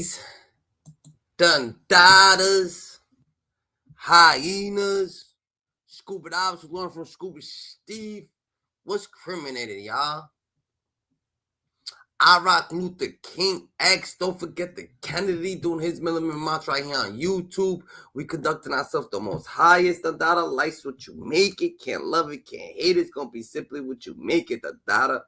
GGs, Dundadas, hyenas, Scuba Divers, we learn from Scuba Steve. What's criminated, y'all? I Rock Luther King X. Don't forget the Kennedy doing his millimeter march right here on YouTube. We conducting ourselves the most highest. The data likes what you make it. Can't love it, can't hate it. It's gonna be simply what you make it. The data.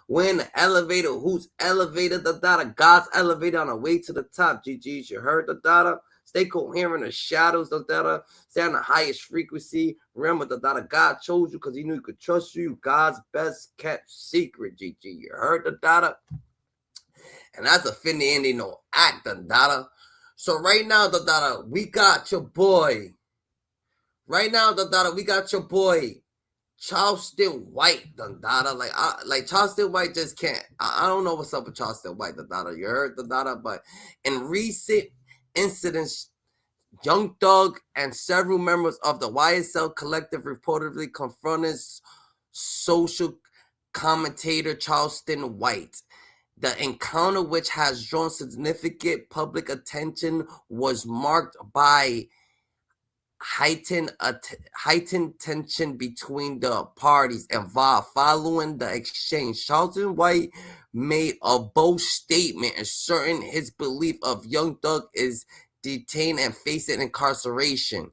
We're in the elevator. Who's elevated? The data. God's elevator on the way to the top. GG's. You heard the data. Stay coherent in the shadows. The data. Stay on the highest frequency. Remember the data. God chose you because he knew he could trust you. God's best kept secret. GG. You heard the data. And that's a finny ending no act. The data. So right now the data. We got your boy. Right now the data. We got your boy. Charleston White, the data, like Charleston White just can't. I don't know what's up with Charleston White, the data. You heard the data, but in recent incidents, Young Thug and several members of the YSL collective reportedly confronted social commentator Charleston White. The encounter, which has drawn significant public attention, was marked by heightened tension between the parties involved. Following the exchange, Charleston White made a bold statement asserting his belief of Young Thug is detained and facing incarceration.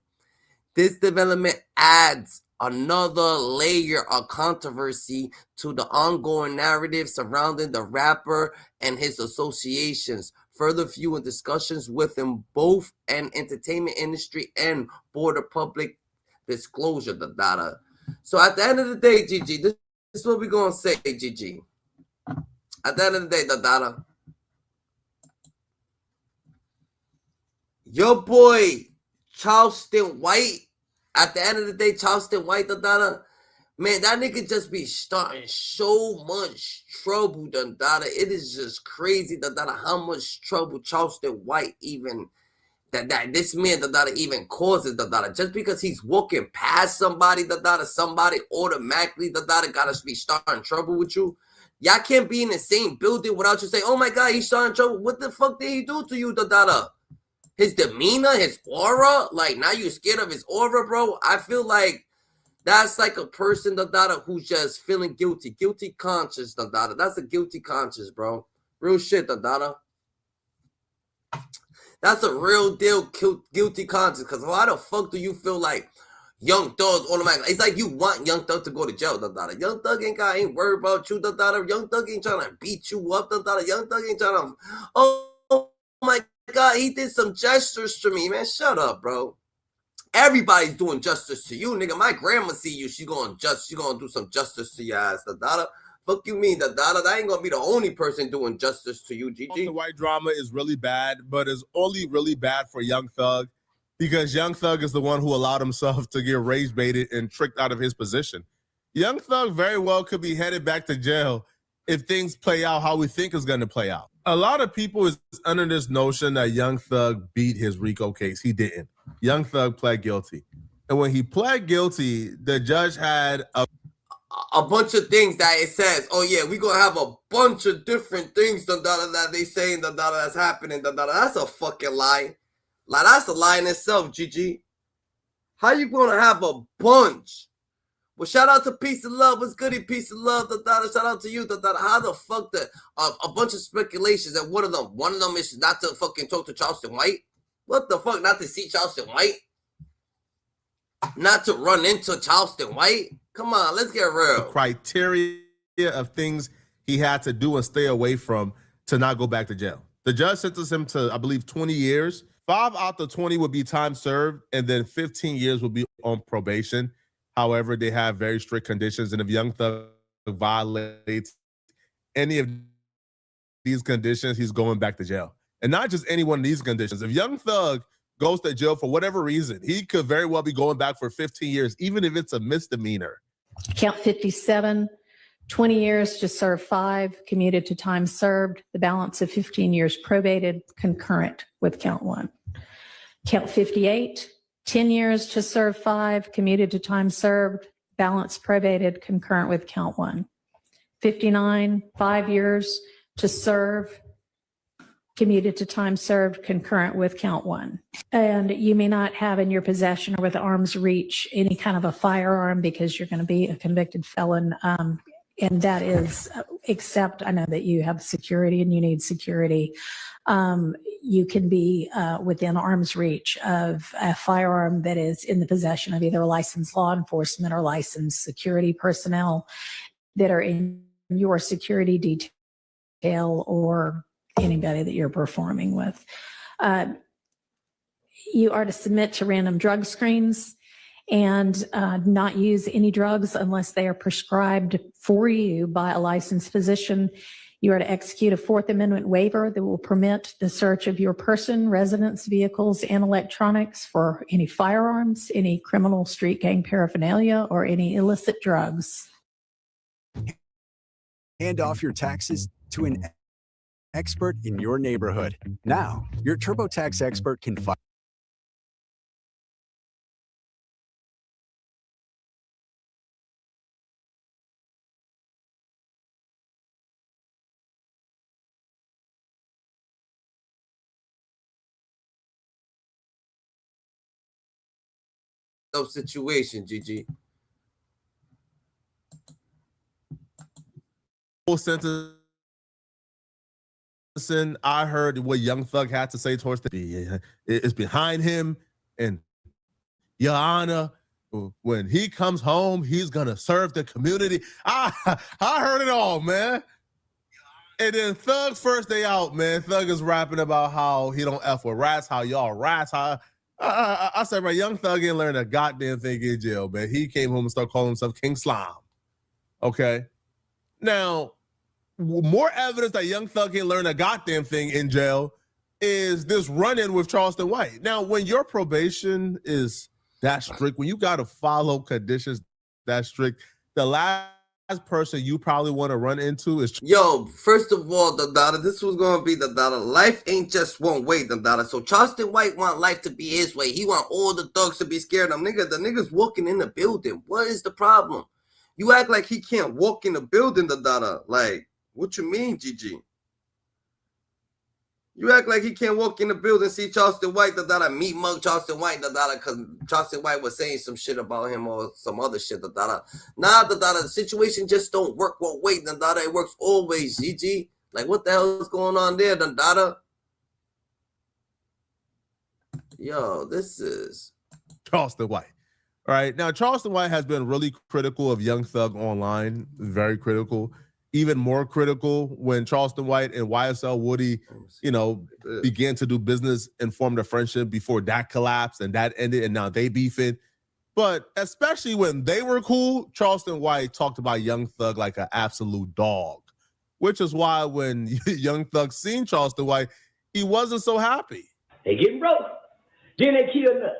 This development adds another layer of controversy to the ongoing narrative surrounding the rapper and his associations, further fueling discussions within both an entertainment industry and border public disclosure. The data. So at the end of the day, GG, this is what we're gonna say, GG. At the end of the day, the data. Your boy Charleston White. At the end of the day, Charleston White, the data. Man, that nigga just be starting so much trouble, the data. It is just crazy, the data, how much trouble Charleston White even that this man, the data, even causes, the data. Just because he's walking past somebody, the data, somebody automatically, the data, gotta be starting trouble with you. Y'all can't be in the same building without you saying, oh my God, he's starting trouble. What the fuck did he do to you, the data? His demeanor, his aura, like now you're scared of his aura, bro. I feel like that's like a person, the data, who's just feeling guilty conscious, the data. That's a guilty conscience, bro. Real shit, the data. That's a real deal guilty conscience. Because why the fuck do you feel like Young Thug's automatically? It's like you want Young Thug to go to jail, the data. Young Thug ain't worried about you, the data. Young Thug ain't trying to beat you up, the data. Young Thug ain't trying to, oh my God, he did some gestures to me, man. Shut up, bro. Everybody's doing justice to you, nigga. My grandma see you, she gonna do some justice to your ass, the data. Fuck you mean, the data? That ain't gonna be the only person doing justice to you, GG. The white drama is really bad, but it's only really bad for Young Thug because Young Thug is the one who allowed himself to get rage baited and tricked out of his position. Young Thug very well could be headed back to jail if things play out how we think is going to play out. A lot of people is under this notion that Young Thug beat his RICO case. He didn't. Young Thug pled guilty. And when he pled guilty, the judge had a bunch of things that it says, oh yeah, we're going to have a bunch of different things that they saying that's happening. That's a fucking lie. Like, that's a lie in itself, GG. How you going to have a bunch? Well, shout out to Peace and Love. What's goody, Peace and Love? Shout out to you. How the fuck a bunch of speculations and one of them is not to fucking talk to Charleston White? What the fuck? Not to see Charleston White? Not to run into Charleston White? Come on, let's get real. Criteria of things he had to do and stay away from to not go back to jail. The judge sentenced him to, I believe, 20 years. 5 out of 20 would be time served, and then 15 years would be on probation. However, they have very strict conditions, and if Young Thug violates any of these conditions, he's going back to jail. And not just any one of these conditions. If Young Thug goes to jail for whatever reason, he could very well be going back for 15 years, even if it's a misdemeanor. Count 57, 20 years to serve 5, commuted to time served. The balance of 15 years probated, concurrent with count 1. Count 58, 10 years to serve 5, commuted to time served, balance probated, concurrent with count 1. 59, 5 years to serve, commuted to time served concurrent with count 1. And you may not have in your possession or with arm's reach any kind of a firearm because you're going to be a convicted felon. And that is, except I know that you have security and you need security. You can be within arm's reach of a firearm that is in the possession of either licensed law enforcement or licensed security personnel that are in your security detail or anybody that you're performing with. You are to submit to random drug screens and not use any drugs unless they are prescribed for you by a licensed physician. You are to execute a Fourth Amendment waiver that will permit the search of your person, residence, vehicles, and electronics for any firearms, any criminal street gang paraphernalia, or any illicit drugs. Hand off your taxes to an expert in your neighborhood. Now, your TurboTax expert can file situation, GG. Full sentencing. I heard what Young Thug had to say towards it's behind him, and Your Honor, when he comes home, he's gonna serve the community. I heard it all, man. And then Thug's first day out, man, Thug is rapping about how he don't F with rats, how y'all rats. How I said, right, Young Thug ain't learned a goddamn thing in jail, man. He came home and started calling himself King Slime. Okay. Now, more evidence that Young Thug ain't learned a goddamn thing in jail is this run-in with Charleston White. Now, when your probation is that strict, when you got to follow conditions that strict, the last person you probably want to run into is... Yo, first of all, the daughter, this was going to be the daughter. Life ain't just one way, the daughter. So Charleston White want life to be his way. He want all the thugs to be scared of him. Nigga, the nigga's walking in the building. What is the problem? You act like he can't walk in the building, the daughter. Like, what you mean, GG? You act like he can't walk in the building, see Charleston White, the daughter, meet mug Charleston White, the daughter, because Charleston White was saying some shit about him or some other shit, the daughter. Nah, the daughter, the situation just don't work one way, the daughter. It works always, GG. Like, what the hell is going on there, the daughter? Yo, this is... Charleston White. All right. Now, Charleston White has been really critical of Young Thug online, very critical. Even more critical when Charleston White and YSL Woody, you know, began to do business and formed a friendship before that collapsed and that ended, and now they beefing. But especially when they were cool, Charleston White talked about Young Thug like an absolute dog, which is why when Young Thug seen Charleston White, he wasn't so happy. They getting broke. Then they kill Nut.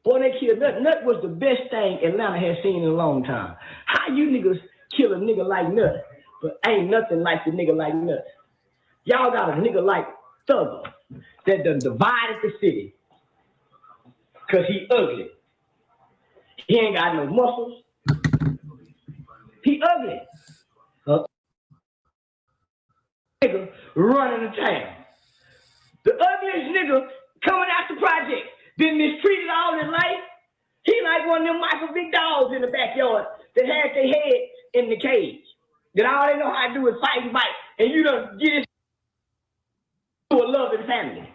Boy, they kill Nut. Nut was the best thing Atlanta has seen in a long time. How you niggas kill a nigga like Nut? But ain't nothing like the nigga like Nut. Y'all got a nigga like Thugger that done divided the city because he ugly. He ain't got no muscles. He ugly. Nigga running the town. The ugliest nigga coming out the project, been mistreated all his life. He like one of them Michael Big dogs in the backyard that has their head in the cage. That all they know how to do is fight and bite. And you done get it to a loving family.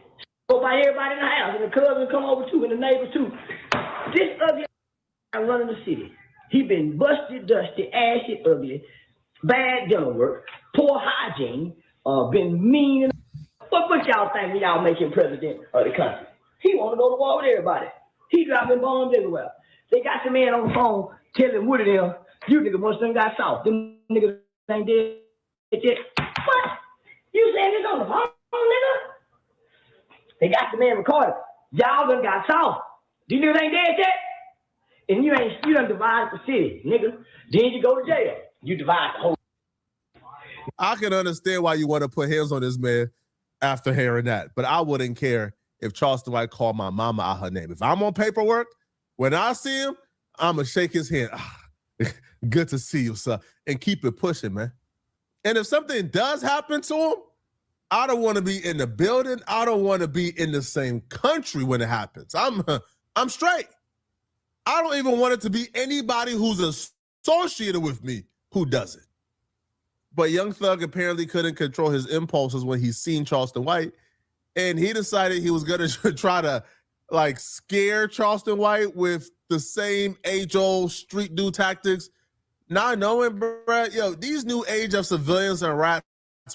Go by everybody in the house, and the cousins come over too, and the neighbors too. This ugly running the city. He been busted, dusty, ashy, ugly, bad dental work, poor hygiene, been mean. What y'all think when y'all make him president of the country? He want to go to war with everybody. He dropping bombs everywhere. They got the man on the phone telling Woody them, you niggas must have got soft. Them niggas ain't dead yet. What? You saying this on the phone, nigga? They got the man recorded. Y'all done got soft. These niggas ain't dead yet? And you done divided the city, nigga. Then you go to jail. You divide the whole. I can understand why you want to put hands on this man after hearing that, but I wouldn't care if Charleston White called my mama out her name. If I'm on paperwork, when I see him, I'm going to shake his hand. Good to see you, sir. And keep it pushing, man. And if something does happen to him, I don't want to be in the building. I don't want to be in the same country when it happens. I'm straight. I don't even want it to be anybody who's associated with me who does it. But Young Thug apparently couldn't control his impulses when he seen Charleston White, and he decided he was going to try to like scare Charleston White with the same age-old street dude tactics. Not knowing, bro, yo, these new age of civilians and rats,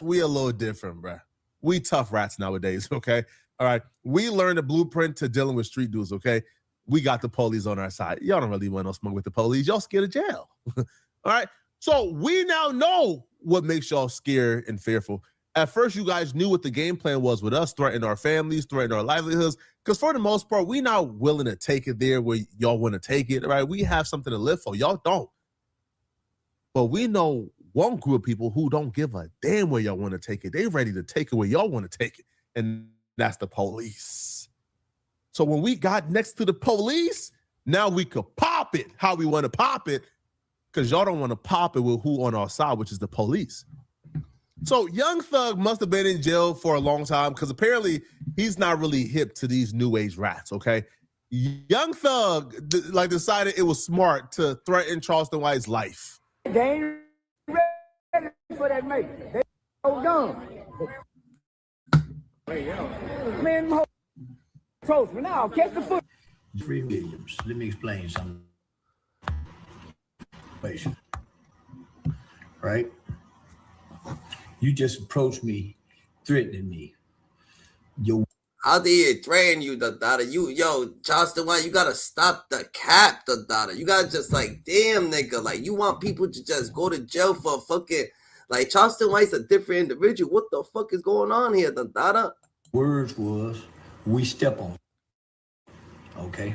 we a little different, bro. We tough rats nowadays, okay? All right. We learned the blueprint to dealing with street dudes, okay? We got the police on our side. Y'all don't really want no smoke with the police. Y'all scared of jail. All right. So we now know what makes y'all scared and fearful. At first, you guys knew what the game plan was with us, threatening our families, threatening our livelihoods. Because for the most part, we not willing to take it there where y'all want to take it, right? We have something to live for. Y'all don't. But we know one group of people who don't give a damn where y'all want to take it. They ready to take it where y'all want to take it. And that's the police. So when we got next to the police, now we could pop it how we want to pop it, because y'all don't want to pop it with who on our side, which is the police. So Young Thug must have been in jail for a long time, because apparently he's not really hip to these new age rats, okay? Young Thug decided it was smart to threaten Charleston White's life. They ain't ready for that mate. They so dumb. Man, approach me now. Catch the foot. Free Williams. Let me explain something. Right? You just approached me, threatening me. How did he threaten you, Dada? Yo, Charleston White, you gotta stop the cap, Dada. You gotta just like, damn, nigga. Like, you want people to just go to jail for fucking, like, Charleston White's a different individual. What the fuck is going on here, Dada? Words was, we step on. Okay?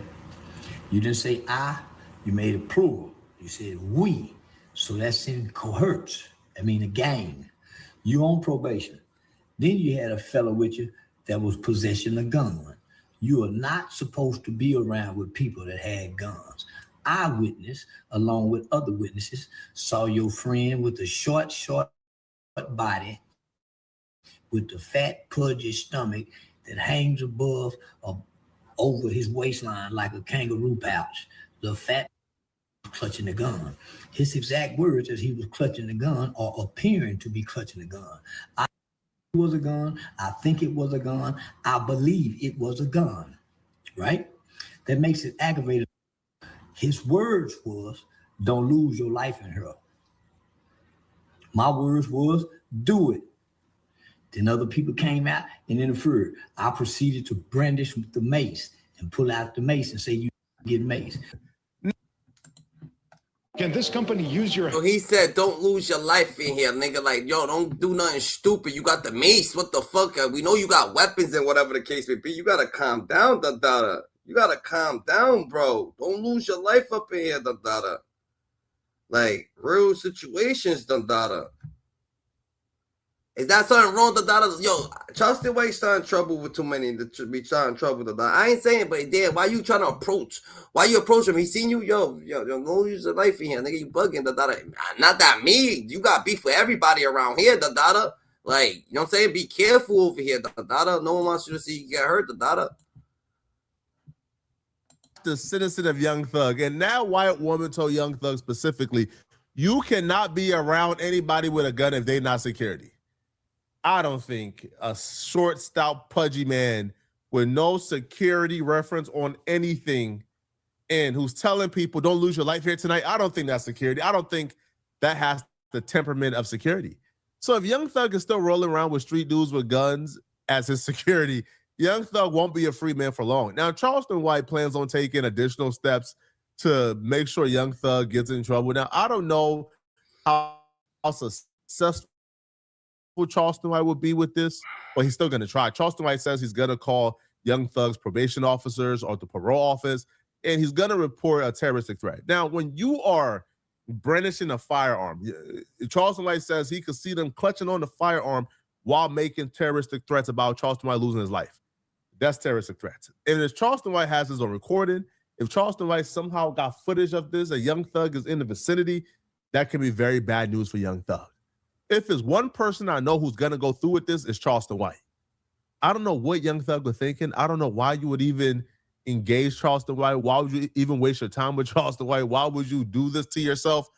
You didn't say I, you made it plural. You said we. So that's in cohorts. I mean, a gang. You on probation. Then you had a fellow with you that was possessing a gun. You are not supposed to be around with people that had guns. Eyewitness, along with other witnesses, saw your friend with the short body, with the fat, pudgy stomach that hangs above or over his waistline like a kangaroo pouch. The fat clutching the gun. His exact words as he was clutching the gun or appearing to be clutching the gun. It was a gun. I think it was a gun. I believe it was a gun, right? That makes it aggravated. His words was, don't lose your life in her. My words was, do it. Then other people came out and interfered. I proceeded to brandish the mace and pull out the mace and say, you get mace. Can this company use your... So he said, don't lose your life in here, nigga. Like, yo, don't do nothing stupid. You got the mace. What the fuck? We know you got weapons and whatever the case may be. You gotta calm down, Dada. You gotta calm down, bro. Don't lose your life up in here, Dada. Like, real situations, Dada. Is that something wrong, Dada? Yo, Charleston White starting trouble with too many to be starting trouble, Dada. I ain't saying, but damn, why you trying to approach? Why you approach him? He seen you, yo, don't lose your life in here, nigga. You bugging, Dada. Not that me. You got beef with everybody around here, Dada. Like, you know what I'm saying? Be careful over here, Dada. No one wants you to see you get hurt, Dada. The citizen of Young Thug, and that white woman told Young Thug specifically, you cannot be around anybody with a gun if they're not security. I don't think a short, stout, pudgy man with no security reference on anything and who's telling people don't lose your life here tonight, I don't think that's security. I don't think that has the temperament of security. So if Young Thug is still rolling around with street dudes with guns as his security, Young Thug won't be a free man for long. Now, Charleston White plans on taking additional steps to make sure Young Thug gets in trouble. Now, I don't know how successful Charleston White will be with this, but he's still going to try. Charleston White says he's going to call Young Thug's probation officers or the parole office, and he's going to report a terroristic threat. Now, when you are brandishing a firearm, Charleston White says he could see them clutching on the firearm while making terroristic threats about Charleston White losing his life. That's terroristic threats. And if Charleston White has this on recording, if Charleston White somehow got footage of this, a Young Thug is in the vicinity, that could be very bad news for Young Thug. If there's one person I know who's gonna go through with this, it's Charleston White. I don't know what Young Thug was thinking. I don't know why you would even engage Charleston White. Why would you even waste your time with Charleston White? Why would you do this to yourself?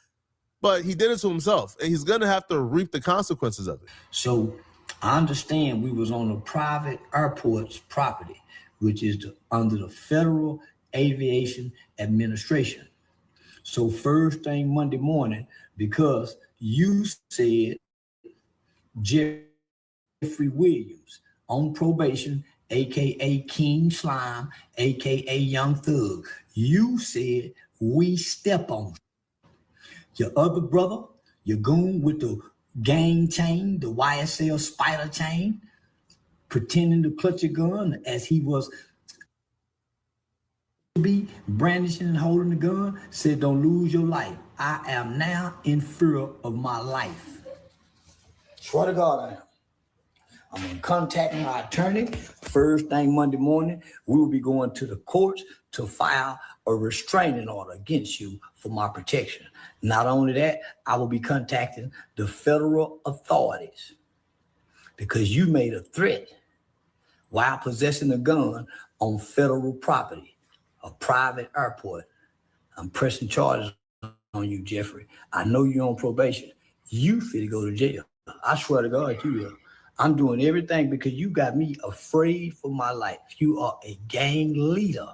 But he did it to himself, and he's gonna have to reap the consequences of it. So I understand we was on a private airport's property, which is under the Federal Aviation Administration. So first thing Monday morning, because you said Jeffrey Williams on probation, AKA King Slime, AKA Young Thug, you said we step on your other brother, your goon with the gang chain, the YSL spider chain, pretending to clutch a gun as he was be brandishing and holding the gun, said don't lose your life. I am now in fear of my life. Swear to God I am. I'm going to contact my attorney. First thing Monday morning, we will be going to the courts to file a restraining order against you for my protection. Not only that, I will be contacting the federal authorities because you made a threat while possessing a gun on federal property, a private airport. I'm pressing charges on you, Jeffrey. I know you're on probation. You fit go to jail. I swear to God, you will. I'm doing everything because you got me afraid for my life. You are a gang leader.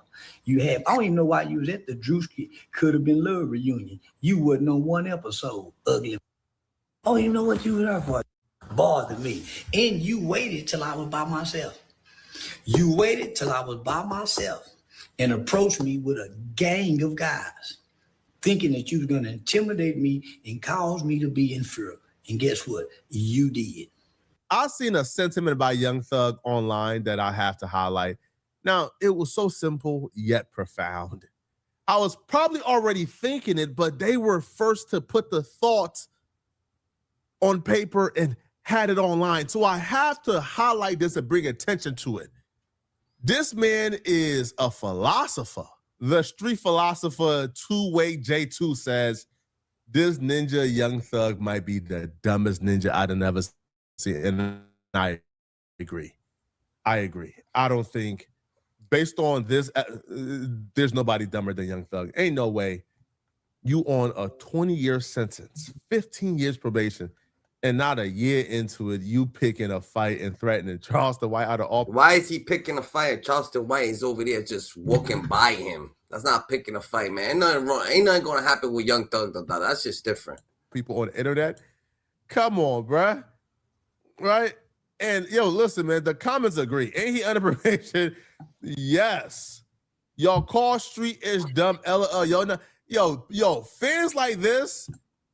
I don't even know why you was at the Drewski Could Have Been Love reunion. You wasn't on one episode, ugly. I don't even know what you were there for. Bothered me. And you waited till I was by myself. You waited till I was by myself and approached me with a gang of guys, thinking that you was going to intimidate me and cause me to be in fear. And guess what? You did. I've seen a sentiment by Young Thug online that I have to highlight. Now, it was so simple yet profound. I was probably already thinking it, but they were first to put the thought on paper and had it online. So I have to highlight this and bring attention to it. This man is a philosopher. The street philosopher Two-Way J2 says, this ninja Young Thug might be the dumbest ninja I'd have ever seen. And I agree. I don't think, based on this, there's nobody dumber than Young Thug. Ain't no way you on a 20-year sentence, 15 years probation, and not a year into it, you picking a fight and threatening Charleston White out of all. Why is he picking a fight? Charleston White is over there just walking by him. That's not picking a fight, man. Ain't nothing wrong. Ain't nothing going to happen with Young Thug. That's just different. People on the internet, come on, bruh. Right? And yo, listen, man, the comments agree. Ain't he under probation? Yes. Y'all call street is dumb. LOL. Yo, fans like this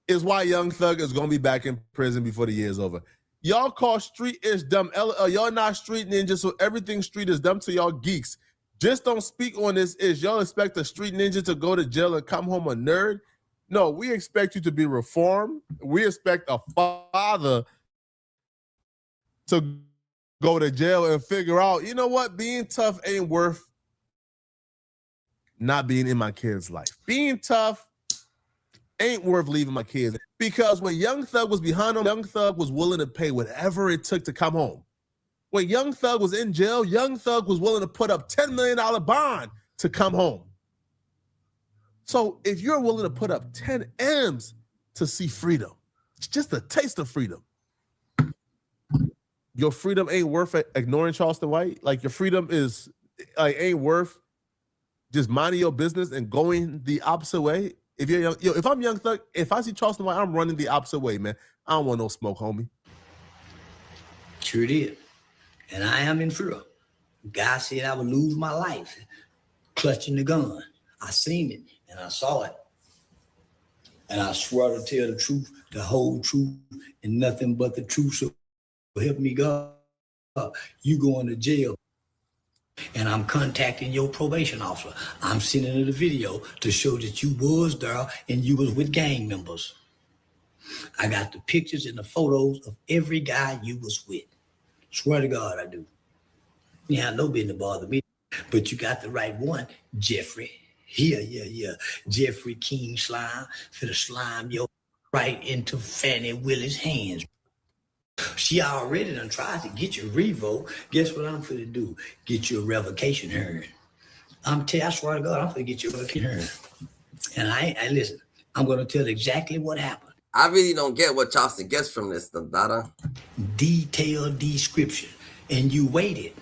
is why Young Thug is gonna be back in prison before the year is over. Y'all call street is dumb. LOL. Y'all not street ninjas, so everything street is dumb to y'all geeks. Just don't speak on this. Is y'all expect a street ninja to go to jail and come home a nerd? No, we expect you to be reformed. We expect a father to go to jail and figure out, you know what, being tough ain't worth not being in my kid's life. Being tough ain't worth leaving my kids. Because when Young Thug was behind him, Young Thug was willing to pay whatever it took to come home. When Young Thug was in jail, Young Thug was willing to put up $10 million bond to come home. So if you're willing to put up 10 M's to see freedom, it's just a taste of freedom. Your freedom ain't worth ignoring Charleston White. Like, your freedom is ain't worth just minding your business and going the opposite way. If you're young, if I'm Young Thug, if I see Charleston White, I'm running the opposite way, man. I don't want no smoke, homie. Sure did. And I am in fear. God said I would lose my life clutching the gun. I seen it and I saw it. And I swear to tell the truth, the whole truth, and nothing but the truth. So help me God, you going to jail. And I'm contacting your probation officer. I'm sending her the video to show that you was there and you was with gang members. I got the pictures and the photos of every guy you was with. Swear to God I do. You have no business to bother me. But you got the right one, Jeffrey. Yeah. Jeffrey King Slime for the slime your right into Fannie Willie's hands. She already done tried to get you revoked. Guess what I'm finna do? Get you a revocation hearing. I swear to God, I'm finna get you a revocation hearing. And I listen, I'm gonna tell exactly what happened. I really don't get what Charleston gets from this, Dada. Detailed description. And you waited.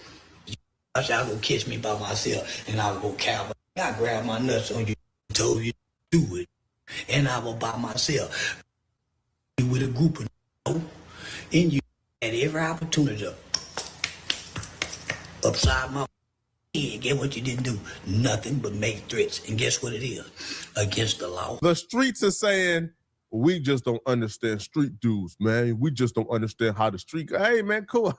Y'all gonna catch me by myself and I will go cowboy. I grabbed my nuts on you, told you to do it. And I was by myself. With a group of and you had every opportunity to upside my head. Get what you didn't do? Nothing but make threats. And guess what it is? Against the law. The streets are saying, we just don't understand street dudes, man. We just don't understand how the street. Hey, man, cool.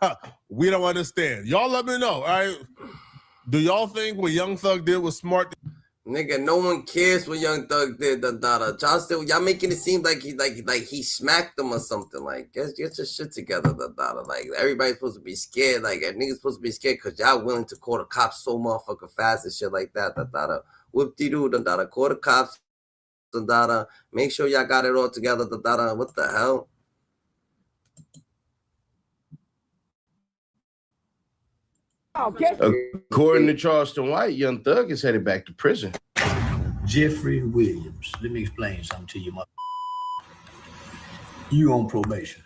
We don't understand. Y'all let me know, all right? Do y'all think what Young Thug did was smart? Nigga, no one cares what Young Thug did, Dada. Charleston, y'all making it seem like he smacked them or something. Like, get your shit together, Dada. Like, everybody's supposed to be scared. Like, niggas supposed to be scared because y'all willing to call the cops so motherfucking fast and shit like that, Dada. Whoop-de-doo, Dada. Call the cops, Dada. Make sure y'all got it all together, Dada. What the hell? According to Charleston White, Young Thug is headed back to prison. Jeffrey Williams. Let me explain something to you, mother. You on probation.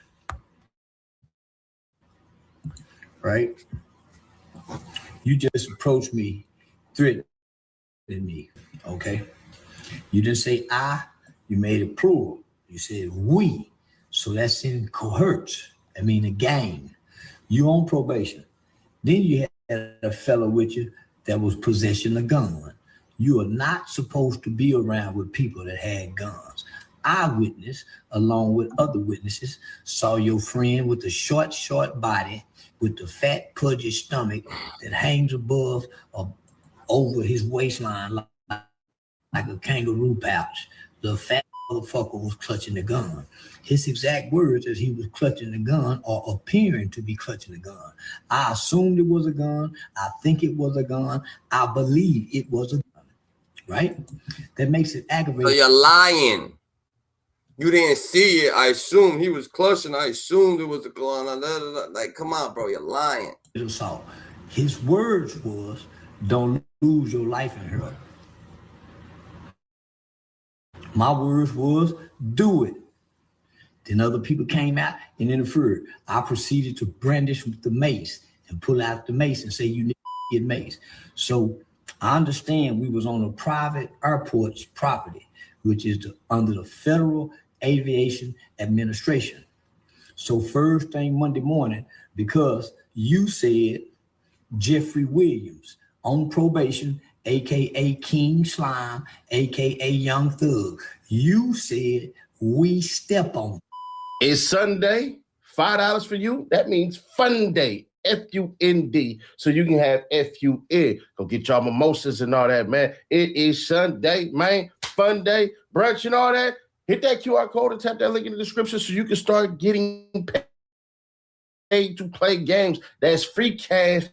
Right? You just approached me, threatening me, okay? You didn't say I, you made it plural. You said we. So that's in cohorts. I mean a gang. You on probation. Then you had a fellow with you that was possessing a gun. You are not supposed to be around with people that had guns. Eyewitness, along with other witnesses, saw your friend with the short body, with the fat, pudgy stomach that hangs above or over his waistline like a kangaroo pouch. The fat motherfucker was clutching the gun. His exact words as he was clutching the gun or appearing to be clutching the gun. I assumed it was a gun. I think it was a gun. I believe it was a gun, right? That makes it aggravating. So you're lying. You didn't see it. I assumed he was clutching. I assumed it was a gun. Like, come on, bro. You're lying. So his words was, don't lose your life in her. My words was, do it. Then other people came out and interfered. I proceeded to brandish the mace and pull out the mace and say, you need to get mace. So I understand we was on a private airport's property, which is under the Federal Aviation Administration. So first thing Monday morning, because you said Jeffrey Williams on probation, AKA King Slime, AKA Young Thug, you said we step on. It's Sunday, $5 for you. That means fun day, F-U-N-D, so you can have F-U-N. Go get y'all mimosas and all that, man. It is Sunday, man. Fun day, brunch and all that. Hit that QR code and tap that link in the description so you can start getting paid to play games. That's free cash.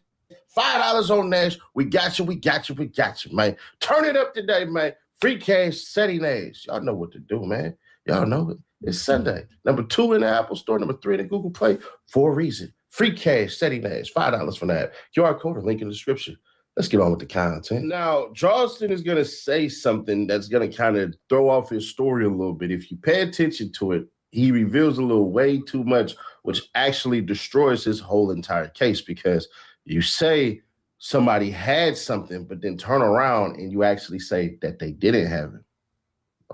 $5 on Nash. We got you, man. Turn it up today, man. Free cash, setting Nash. Y'all know what to do, man. Y'all know it. It's Sunday. Number 2 in the Apple Store, number 3 in the Google Play for a reason. Free cash, setting Nash. $5 for that. QR code and link in the description. Let's get on with the content. Now, Charleston is going to say something that's going to kind of throw off his story a little bit. If you pay attention to it, he reveals a little way too much, which actually destroys his whole entire case, because you say somebody had something, but then turn around and you actually say that they didn't have it.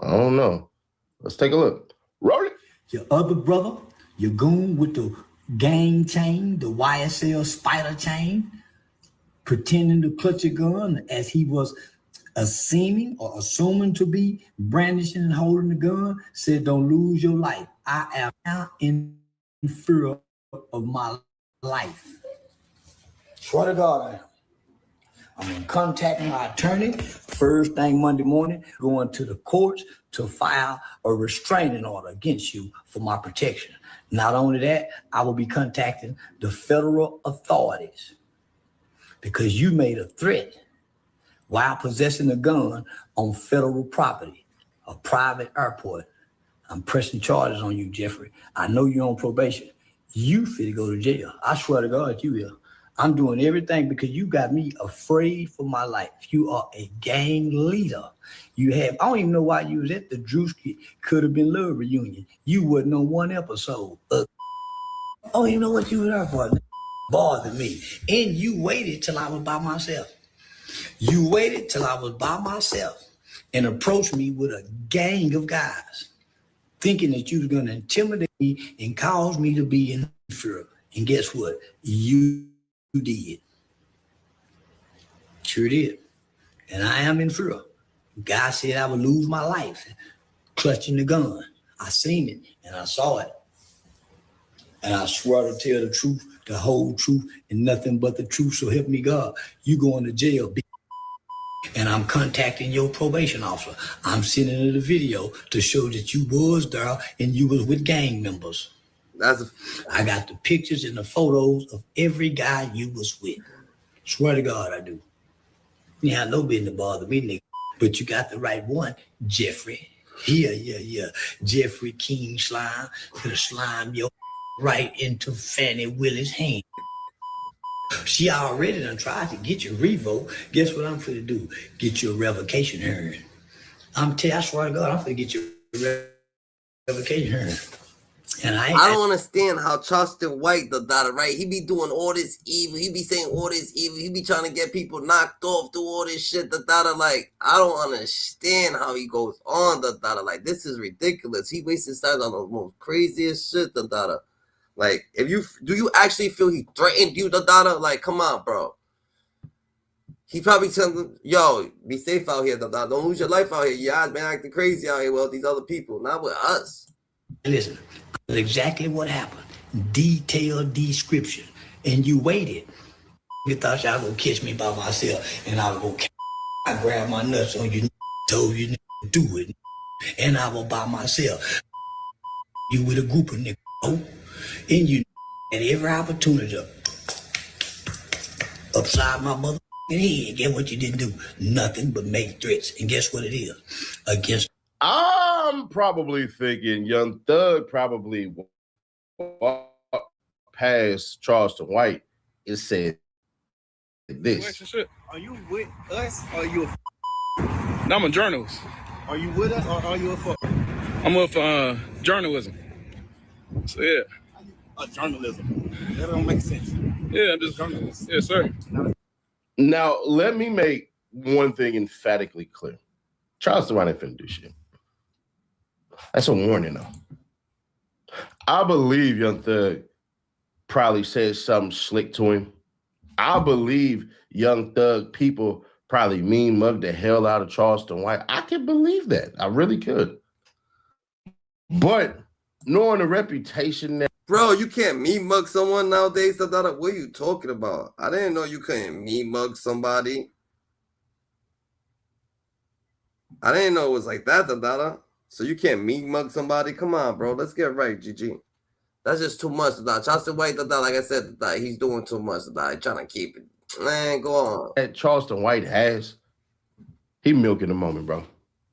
I don't know. Let's take a look. Roll it. Your other brother, your goon with the gang chain, the YSL spider chain, pretending to clutch a gun as he was assuming to be brandishing and holding the gun, said, don't lose your life. I am now in fear of my life. Swear to God, I am. I'm going to contact my attorney first thing Monday morning, going to the courts to file a restraining order against you for my protection. Not only that, I will be contacting the federal authorities because you made a threat while possessing a gun on federal property, a private airport. I'm pressing charges on you, Jeffrey. I know you're on probation. You finna go to jail. I swear to God, you will. I'm doing everything because you got me afraid for my life. You are a gang leader. I don't even know why you was at the Drewski Could Have Been Love reunion. You wasn't on one episode. I don't even know what you were there for. Bothered me. And you waited till I was by myself. You waited till I was by myself and approached me with a gang of guys, thinking that you was going to intimidate me and cause me to be in fear. And guess what? You did. Sure did. And I am in fear. God said I would lose my life clutching the gun. I seen it and I saw it. And I swear to tell the truth, the whole truth, and nothing but the truth. So help me God. You going to jail. And I'm contacting your probation officer. I'm sending her the video to show that you was there and you was with gang members. I got the pictures and the photos of every guy you was with. Swear to God, I do. You have no business to bother me, nigga. But you got the right one, Jeffrey. Yeah. Jeffrey King Slime. Finna slime your right into Fannie Willis' hand. She already done tried to get you revoked. Guess what I'm finna do? Get you a revocation hearing. I swear to God, I'm finna get you a revocation hearing. And I don't understand how Charleston White, the daughter, right? He be doing all this evil. He be saying all this evil. He be trying to get people knocked off, do all this shit. The daughter, like, I don't understand how he goes on. The daughter, like, this is ridiculous. He wastes his time on the most craziest shit. The daughter, like, do you actually feel he threatened you, the daughter? Like, come on, bro. He probably telling them, yo, be safe out here, the daughter. Don't lose your life out here. Your eyes been acting crazy out here with all these other people, not with us. Listen. Exactly what happened. Detailed description. And you waited. You thought y'all gonna catch me by myself and I was gonna grab my nuts on you, told you to do it. And I was by myself. You with a group of niggas. And you had every opportunity to upside my mother head. Get what you didn't do? Nothing but make threats. And guess what it is? Against I'm probably thinking Young Thug probably walked past Charleston White and said this. Are you with us or are you No, I'm a journalist. Are you with us or are you a fuck? I'm with journalism. So yeah. Journalism. That don't make sense. Yeah, I'm just journalist. Yes, sir. Now, let me make one thing emphatically clear. Charleston White ain't finna do shit. That's a warning, though. I believe Young Thug probably said something slick to him. I believe Young Thug people probably mean mug the hell out of Charleston White. I can believe that. I really could. But knowing the reputation that... Bro, you can't mean mug someone nowadays. What are you talking about? I didn't know you couldn't mean mug somebody. I didn't know it was like that, Dada. So you can't mean mug somebody? Come on, bro. Let's get right, GG. That's just too much, Dada. Charleston White, Dada, like I said, Dada, he's doing too much, Dada. He's trying to keep it. Man, go on. That Charleston White has, he milking the moment, bro.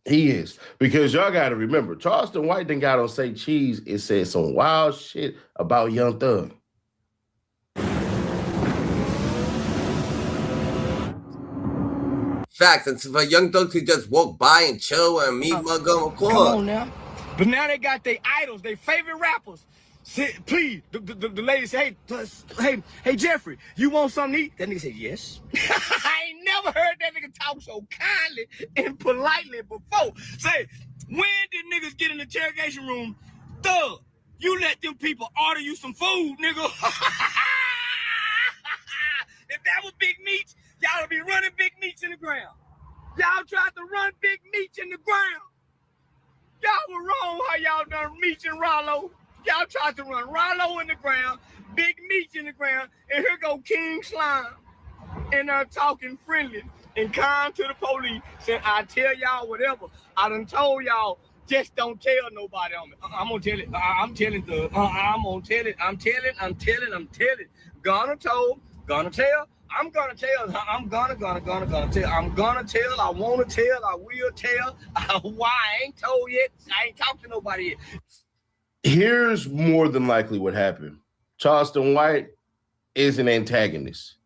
He is. Because y'all got to remember, Charleston White then got on Say Cheese and said some wild shit about Young Thug. Facts. And for Young Thug to just walk by and chill and meet mug him, of course. Come on now. But now they got their idols, their favorite rappers. Please, the lady say, hey, Jeffrey, you want something to eat? That nigga said, yes. I ain't never heard that nigga talk so kindly and politely before. Say, when did niggas get in the interrogation room? Thug, you let them people order you some food, nigga. If that was Big Meats, y'all would be running Big Meats in the ground. Y'all tried to run Big Meats in the ground. Y'all were wrong how y'all done Meats and Rollo. Y'all tried to run Rollo in the ground, Big Meats in the ground, and here go King Slime. And they're talking friendly and kind to the police, saying, I tell y'all whatever. I done told y'all, just don't tell nobody on me. I'm gonna tell it. I'm telling the. I'm gonna tell it. I'm telling. Gonna told. Gonna tell. I'm gonna tell. I'm gonna tell. I'm gonna tell. I wanna tell. I will tell. Why I ain't told yet. I ain't talked to nobody yet. Here's more than likely what happened. Charleston White is an antagonist.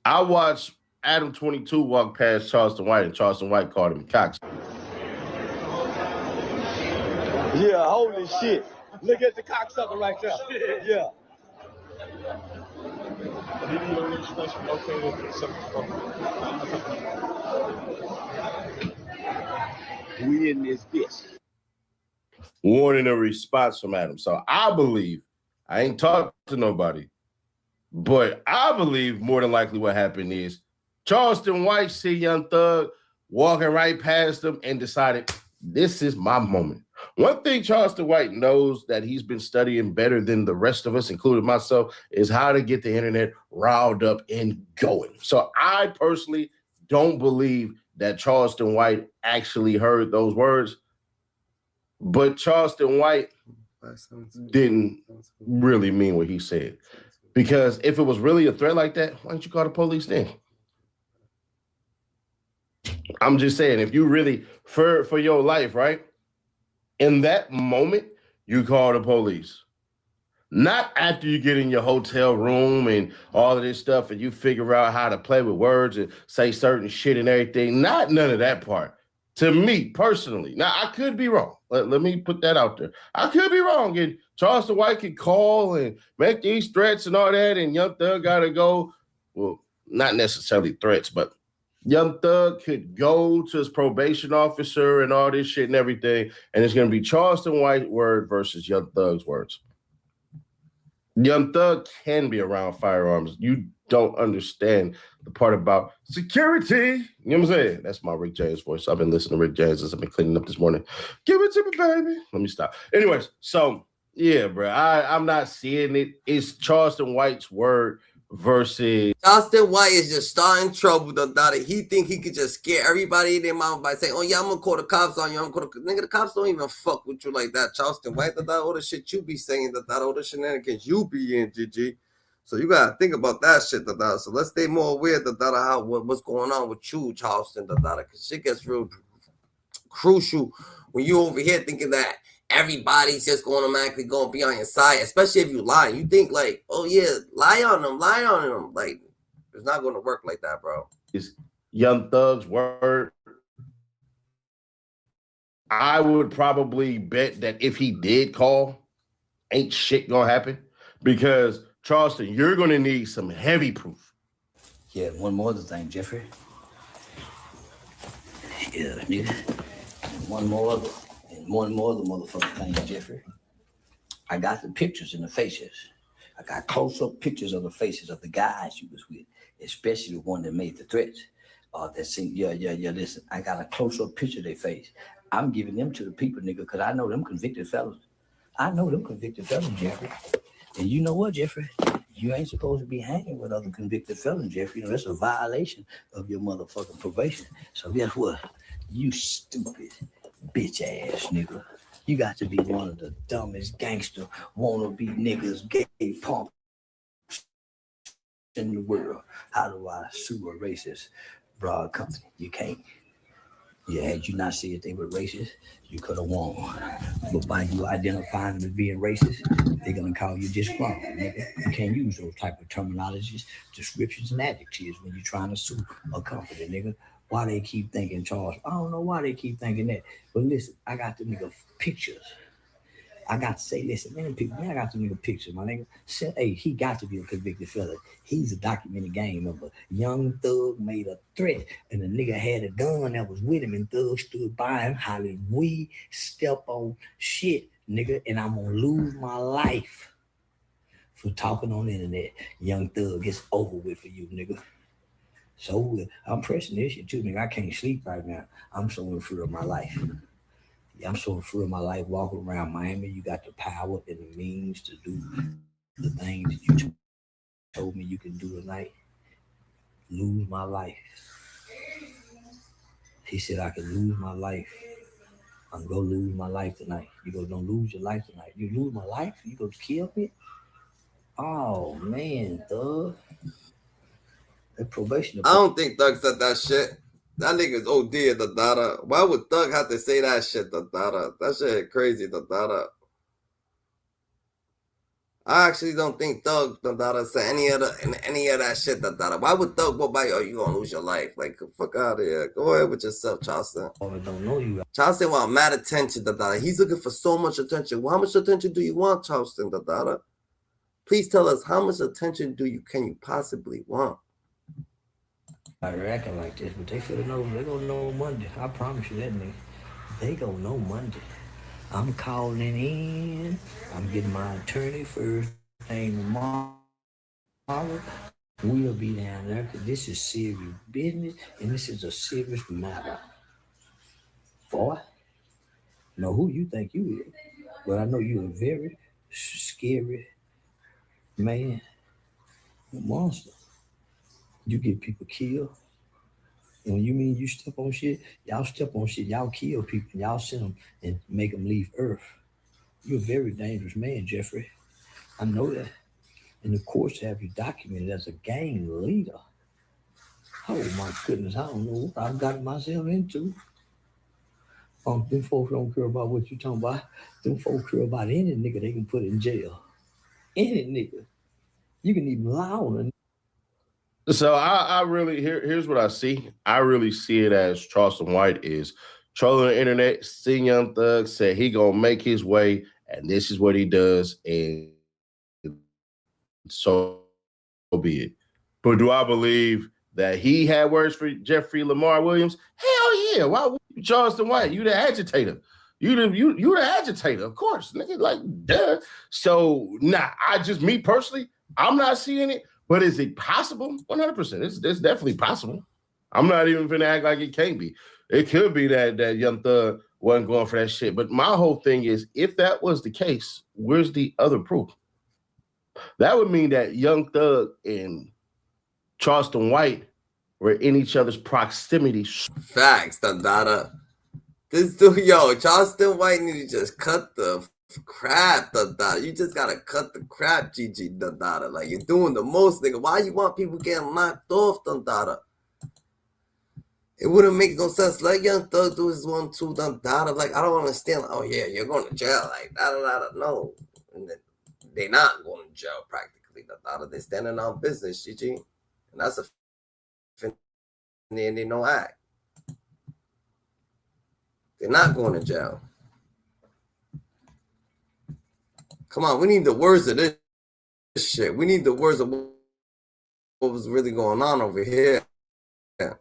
I watched Adam 22 walk past Charleston White, and Charleston White called him Cox. Yeah, holy shit. Look at the cocksucker right there. Yeah. We in this bitch. Wanting a response from Adam. So I believe, I ain't talked to nobody, but I believe more than likely what happened is Charleston White see Young Thug walking right past him and decided, this is my moment. One thing Charleston White knows that he's been studying better than the rest of us, including myself, is how to get the internet riled up and going. So I personally don't believe that Charleston White actually heard those words, but Charleston White didn't really mean what he said. Because if it was really a threat like that, why don't you call the police then? I'm just saying, if you really fear for your life, right? In that moment, you call the police. Not after you get in your hotel room and all of this stuff and you figure out how to play with words and say certain shit and everything. Not none of that part. To me, personally. Now, I could be wrong. Let me put that out there. I could be wrong. And Charleston White could call and make these threats and all that, and Young Thug got to go. Well, not necessarily threats, but Young Thug could go to his probation officer and all this shit and everything, and it's going to be Charleston White's word versus Young Thug's words. Young Thug can be around firearms. You don't understand the part about security. You know what I'm saying? That's my Rick James voice. I've been listening to Rick James as I've been cleaning up this morning. Give it to me, baby. Let me stop. Anyways, so yeah, bro, I'm not seeing it. It's Charleston White's word versus Charleston White is just starting trouble. He think he could just scare everybody in their mouth by saying, "Oh yeah, I'm gonna call the cops on you." Nigga, the cops don't even fuck with you like that. Charleston White, all the shit you be saying, all the shenanigans you be in, GG. So you gotta think about that shit, So let's stay more aware, how what's going on with you, Charleston, because shit gets real crucial when you over here thinking that everybody's just going to automatically going to be on your side, especially if you lie. You think like, oh yeah, lie on them. Like, it's not going to work like that, bro. It's Young Thug's word. I would probably bet that if he did call, ain't shit going to happen, because Charleston, you're going to need some heavy proof. Yeah, one more other thing, Jeffrey. Yeah, nigga. One more other motherfucking thing, Jeffrey. I got the pictures and the faces. I got close-up pictures of the faces of the guys you was with, especially the one that made the threats. Listen, I got a close-up picture of their face. I'm giving them to the people, nigga, because I know them convicted fellas. Jeffrey. And you know what, Jeffrey? You ain't supposed to be hanging with other convicted felons, Jeffrey. You know, that's a violation of your motherfucking probation. So guess what? You stupid bitch ass nigga. You got to be one of the dumbest gangster wannabe niggas, gay punk in the world. How do I sue a racist broad company? You can't. Yeah, had you not said they were racist, you could have won. But by you identifying them as being racist, they're gonna call you just wrong, nigga. You can't use those type of terminologies, descriptions, and adjectives when you're trying to sue a company, nigga. Why they keep thinking Charles? I don't know why they keep thinking that. But listen, I got the nigga pictures. I got to say, listen, man, I got the nigga pictures, my nigga. Say, hey, he got to be a convicted fella. He's a documented game of a young thug made a threat, and the nigga had a gun that was with him, and Thug stood by him, hollering, "We step on shit, nigga, and I'm gonna lose my life for talking on the internet." Young Thug, it's over with for you, nigga. So I'm pressing this shit too, nigga. I can't sleep right now. I'm so in fear of my life. Yeah, I'm so in fear of my life walking around Miami. You got the power and the means to do the things that you told me you can do tonight. Lose my life. He said I could lose my life. I'm gonna lose my life tonight. You go, don't lose your life tonight. You lose my life? You gonna kill me? Oh man, Thug. That probation. I don't think Thug said that shit. That nigga's OD. Why would Thug have to say that shit? That shit crazy. I actually don't think Thug said any of that shit. Why would Thug go by? Oh, you gonna lose your life? Like, fuck out of here. Go ahead with yourself, Charleston. Don't know you. Charleston want mad attention. He's looking for so much attention. Well, how much attention do you want, Charleston? Please tell us, how much attention can you possibly want? They're acting like this, but they finna know. They gonna know Monday. I promise you that, nigga. They gonna know Monday. I'm calling in. I'm getting my attorney first thing tomorrow. We'll be down there because this is serious business and this is a serious matter. Boy, know who you think you is, but I know you're a very scary man, a monster. You get people killed. And when you mean you step on shit, y'all step on shit, y'all kill people, y'all send them and make them leave Earth. You're a very dangerous man, Jeffrey. I know that. And of course, have you documented as a gang leader. Oh my goodness, I don't know what I've got myself into. Them folks don't care about what you're talking about. Them folks care about any nigga they can put in jail. Any nigga. You can even lie on a So I really here's what I see. I really see it as Charleston White is trolling the internet, seeing Young Thug, said he gonna make his way, and this is what he does, and so be it. But do I believe that he had words for Jeffrey Lamar Williams? Hell yeah! Why would you, Charleston White? You the agitator. You the agitator, of course, nigga. Like duh. So me personally, I'm not seeing it. But is it possible? 100%. It's definitely possible. I'm not even gonna act like it can't be. It could be that Young Thug wasn't going for that shit. But my whole thing is, if that was the case, where's the other proof? That would mean that Young Thug and Charleston White were in each other's proximity. Facts, This dude, Charleston White need to just cut the crap, you just gotta cut the crap, GG, like you're doing the most, nigga. Why you want people getting knocked off, It wouldn't make no sense. Let Young Thug do his 1, 2, like I don't understand. Like, oh yeah, you're going to jail, like no, and they're not going to jail practically, They're standing on business, GG, and that's a and they no act. They're not going to jail. Come on, we need the words of this shit. We need the words of what was really going on over here. Yeah.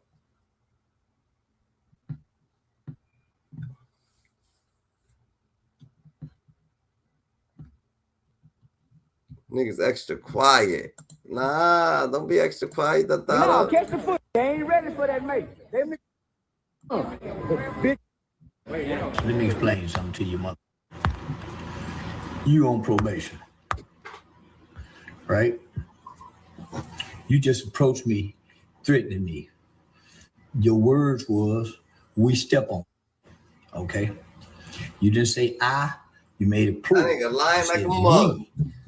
Niggas extra quiet. Nah, don't be extra quiet. No, catch the foot. They ain't ready for that, mate. Let me explain something to you, mother. You on probation, right? You just approached me, threatening me. Your words was, we step on, okay? You didn't say I, you made it plural. That nigga lying like a mug.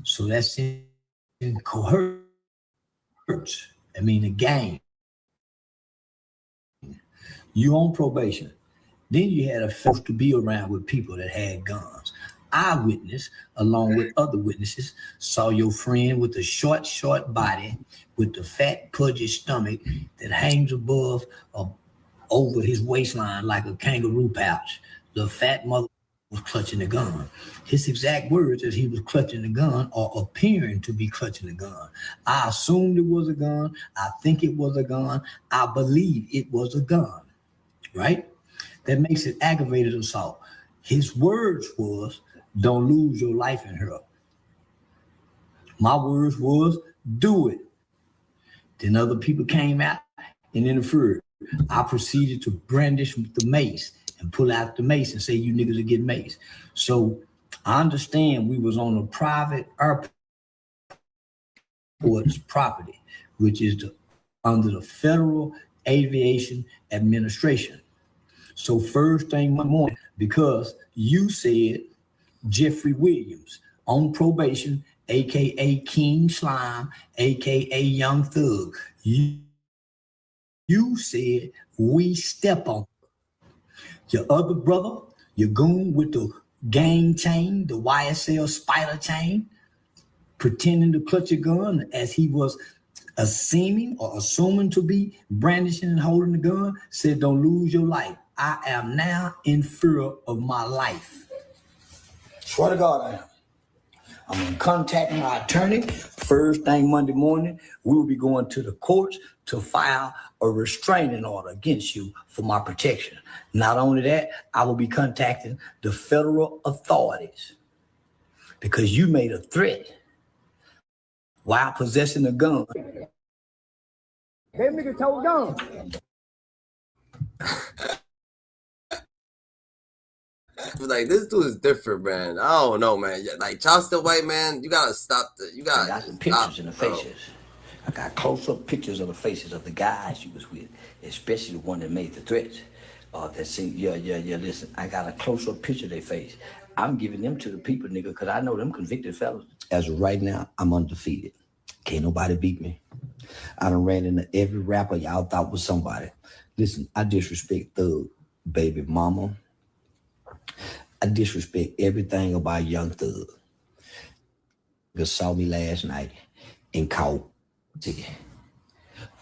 So that's in coherence. I mean, a gang. You on probation. Then you had a force to be around with people that had guns. Eyewitness, along with other witnesses, saw your friend with the short body, with the fat, pudgy stomach that hangs above over his waistline like a kangaroo pouch. The fat mother was clutching the gun. His exact words as he was clutching the gun or appearing to be clutching the gun. I assumed it was a gun. I think it was a gun. I believe it was a gun, right? That makes it aggravated assault. His words was, don't lose your life in her. My words was, do it. Then other people came out and interfered. I proceeded to brandish the mace and pull out the mace and say, you niggas will get mace. So I understand we was on a private airport's property, which is under the Federal Aviation Administration. So first thing Monday morning, because you said Jeffrey Williams on probation, AKA King Slime, AKA Young Thug, you said we step on. Your other brother, your goon with the gang chain, the YSL spider chain, pretending to clutch a gun as he was assuming to be brandishing and holding the gun, said, don't lose your life. I am now in fear of my life. Swear to God I am. I'm going to contact my attorney. First thing Monday morning, we will be going to the courts to file a restraining order against you for my protection. Not only that, I will be contacting the federal authorities because you made a threat while possessing a gun. That nigga told gun. Like, this dude is different, man. I don't know, man. Like, Charleston White, man, you gotta stop. You gotta. I got the pictures and the faces. I got close-up pictures of the faces of the guys you was with, especially the one that made the threats. That said, yeah, listen, I got a close-up picture of their face. I'm giving them to the people, nigga, because I know them convicted fellas. As of right now, I'm undefeated. Can't nobody beat me. I done ran into every rapper y'all thought was somebody. Listen, I disrespect Thug, baby mama. I disrespect everything about Young Thug. You saw me last night and called.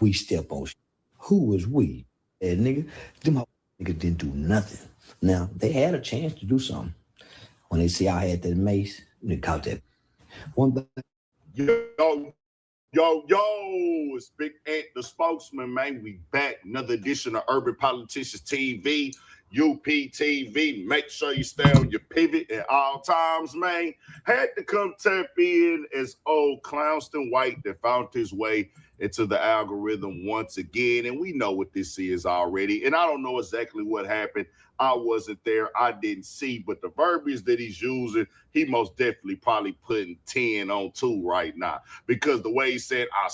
We step on. Who was we? And nigga, them niggas didn't do nothing. Now, they had a chance to do something. When they see I had that mace, they caught that. One thing. Yo, it's Big Ant, the spokesman, man. We back. Another edition of Urban Politicians TV, UPTV. Make sure you stay on your pivot at all times, man. Had to come tap in as old Charleston White that found his way into the algorithm once again. And we know what this is already. And I don't know exactly what happened. I wasn't there. I didn't see. But the verbiage that he's using, he most definitely probably putting 10 on 2 right now. Because the way he said, I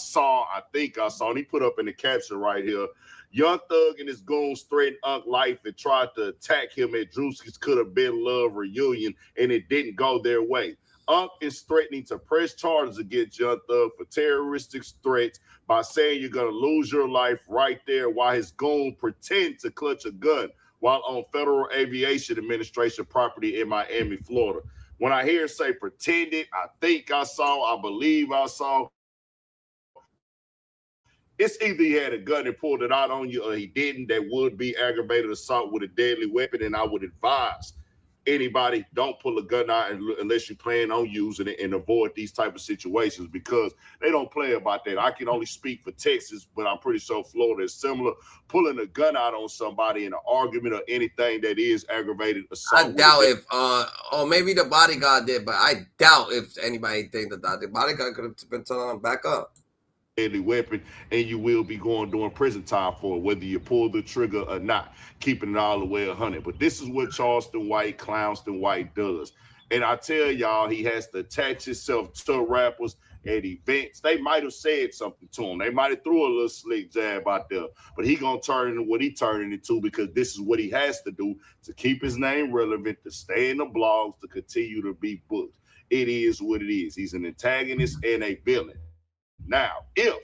think I saw, and he put up in the caption right here, Young Thug and his goons threatened Unc life and tried to attack him at Drewski's Could Have Been Love reunion, and it didn't go their way. Unc is threatening to press charges against Young Thug for terroristic threats by saying you're going to lose your life right there while his goon pretend to clutch a gun while on Federal Aviation Administration property in Miami, Florida. When I hear say pretended, I think I saw, I believe I saw, it's either he had a gun and pulled it out on you or he didn't. That would be aggravated assault with a deadly weapon, and I would advise anybody, don't pull a gun out unless you plan on using it, and avoid these type of situations because they don't play about that. I can only speak for Texas, but I'm pretty sure Florida is similar. Pulling a gun out on somebody in an argument or anything that is aggravated assault. I doubt if, or maybe the bodyguard did, but I doubt if anybody think that the bodyguard could have been telling him back up. Deadly weapon, and you will be doing prison time for it, whether you pull the trigger or not, keeping it all the way 100. But this is what Charleston White does. And I tell y'all, he has to attach himself to rappers at events. They might have said something to him. They might have threw a little slick jab out there, but he gonna turn into what he turning into because this is what he has to do to keep his name relevant, to stay in the blogs, to continue to be booked. It is what it is. He's an antagonist and a villain. Now, if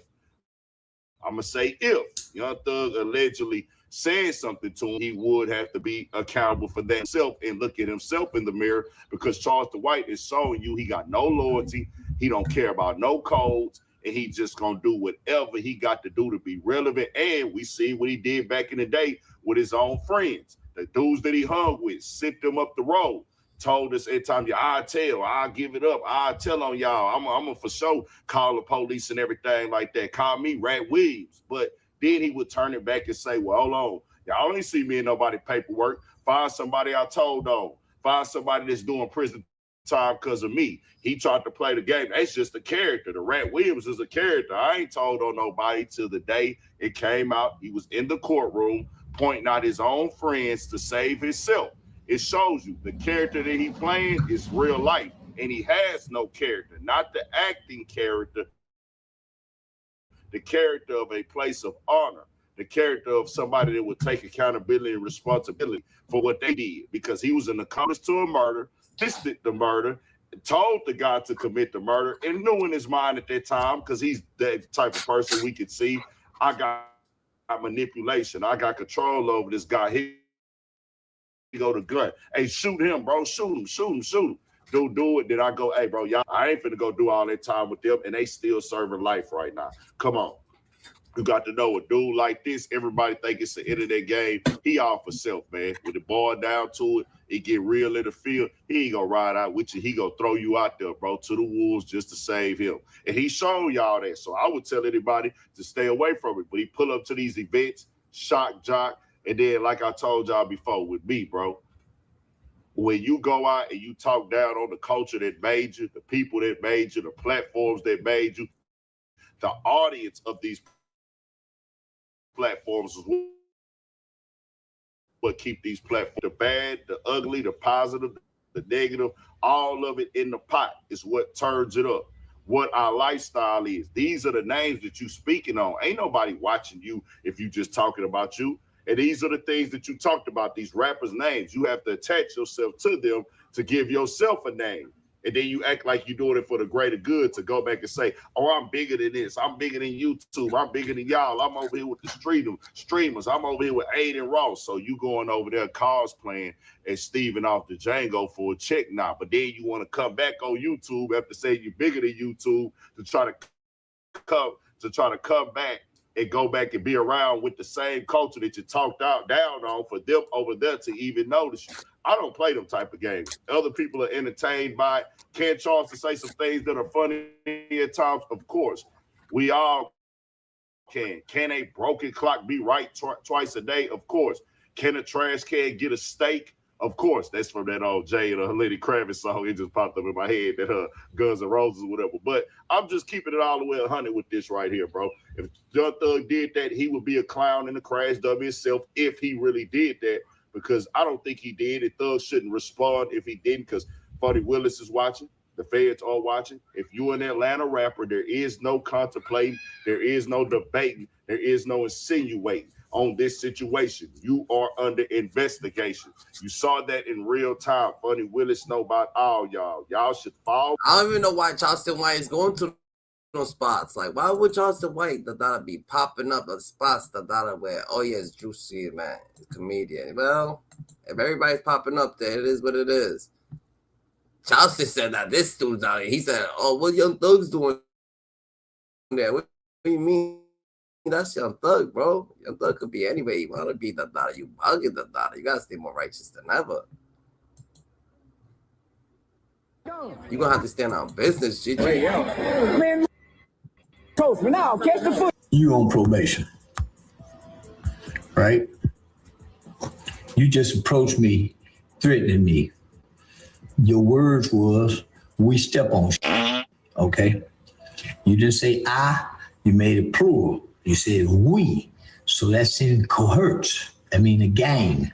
Young Thug allegedly said something to him, he would have to be accountable for that himself and look at himself in the mirror because Charleston White is showing you he got no loyalty, he don't care about no codes, and he just gonna do whatever he got to do to be relevant. And we see what he did back in the day with his own friends, the dudes that he hung with, sent them up the road. Told us every time, I'll give it up. I'll tell on y'all. I'm gonna for sure call the police and everything like that. Call me Rat Williams. But then he would turn it back and say, well, hold on. Y'all ain't see me in nobody paperwork. Find somebody I told on. Find somebody that's doing prison time because of me. He tried to play the game. That's just a character. The Rat Williams is a character. I ain't told on nobody till the day it came out. He was in the courtroom pointing out his own friends to save himself. It shows you the character that he playing is real life, and he has no character, not the acting character, the character of a place of honor, the character of somebody that would take accountability and responsibility for what they did, because he was an accomplice to a murder, assisted the murder, told the guy to commit the murder, and knew in his mind at that time, because he's that type of person we could see, I got manipulation, I got control over this guy. He go to gun. Hey, shoot him, bro. Shoot him. do it, then I go, hey, bro, y'all, I ain't finna go do all that time with them, and they still serving life right now. Come on. You got to know a dude like this, everybody think it's the internet game. He all for self, man. With the ball down to it, it get real in the field. He ain't gonna ride out with you. He gonna throw you out there, bro, to the wolves just to save him. And he showed y'all that. So I would tell anybody to stay away from it. But he pull up to these events, shock jock, and then like I told y'all before with me, bro, when you go out and you talk down on the culture that made you, the people that made you, the platforms that made you, the audience of these platforms is what keep these platforms. The bad, the ugly, the positive, the negative, all of it in the pot is what turns it up. What our lifestyle is. These are the names that you speaking on. Ain't nobody watching you if you just talking about you. And these are the things that you talked about, these rappers' names. You have to attach yourself to them to give yourself a name. And then you act like you're doing it for the greater good to go back and say, oh, I'm bigger than this. I'm bigger than YouTube. I'm bigger than y'all. I'm over here with the streamers. I'm over here with Aiden Ross. So you going over there cosplaying as Steven off the Django for a check now. But then you want to come back on YouTube after saying you're bigger than YouTube to try to come back and go back and be around with the same culture that you talked down on for them over there to even notice you. I don't play them type of games. Other people are entertained by it. Can Charleston say some things that are funny at times? Of course. We all can. Can a broken clock be right twice a day? Of course. Can a trash can get a steak? Of course. That's from that old Jay and Lenny Kravitz song. It just popped up in my head that Guns N' Roses or whatever. But I'm just keeping it all the way 100 with this right here, bro. If Young Thug did that, he would be a clown in the crash dummy himself if he really did that. Because I don't think he did. And Thug shouldn't respond if he didn't, because Buddy Willis is watching. The feds are watching. If you're an Atlanta rapper, there is no contemplating. There is no debating. There is no insinuating on this situation. You are under investigation. You saw that in real time. Buddy Willis know about all y'all. Y'all should fall. I don't even know why Charleston White is going to those spots. Like, why would Charleston White be popping up at spots where, oh yeah, it's Juicy, man, it's a comedian. Well, if everybody's popping up there, it is what it is. Charleston said that this dude's out here. He said, oh, what Young Thug's doing there? What do you mean? That's Young Thug, bro. Young Thug could be anywhere you want to be. You bugging You gotta stay more righteous than ever. You're gonna have to stand on business, Gigi. Man, coach me now. Catch the foot. You on probation, right? You just approached me, threatening me. Your words was, we step on okay? You didn't say I, you made it plural. You said we. So that's in cohorts. I mean, a gang.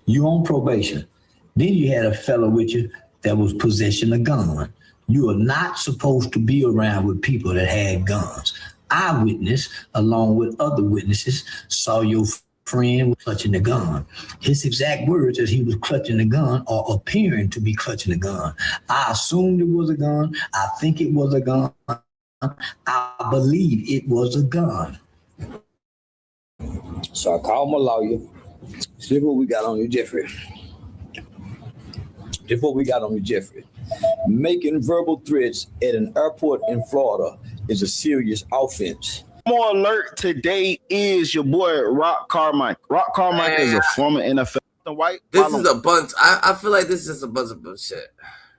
You on probation. Then you had a fellow with you that was possessing a gun. You are not supposed to be around with people that had guns. Eyewitness, along with other witnesses, saw your friend clutching the gun. His exact words as he was clutching the gun or appearing to be clutching the gun. I assumed it was a gun. I think it was a gun. I believe it was a gun. So I called my lawyer. See what we got on you, Jeffrey. This what we got on you, Jeffrey. Making verbal threats at an airport in Florida is a serious offense. More alert today is your boy Rock Carmichael. Rock Carmichael is a former NFL White. This is a bunch. I feel like this is just a bunch of bullshit.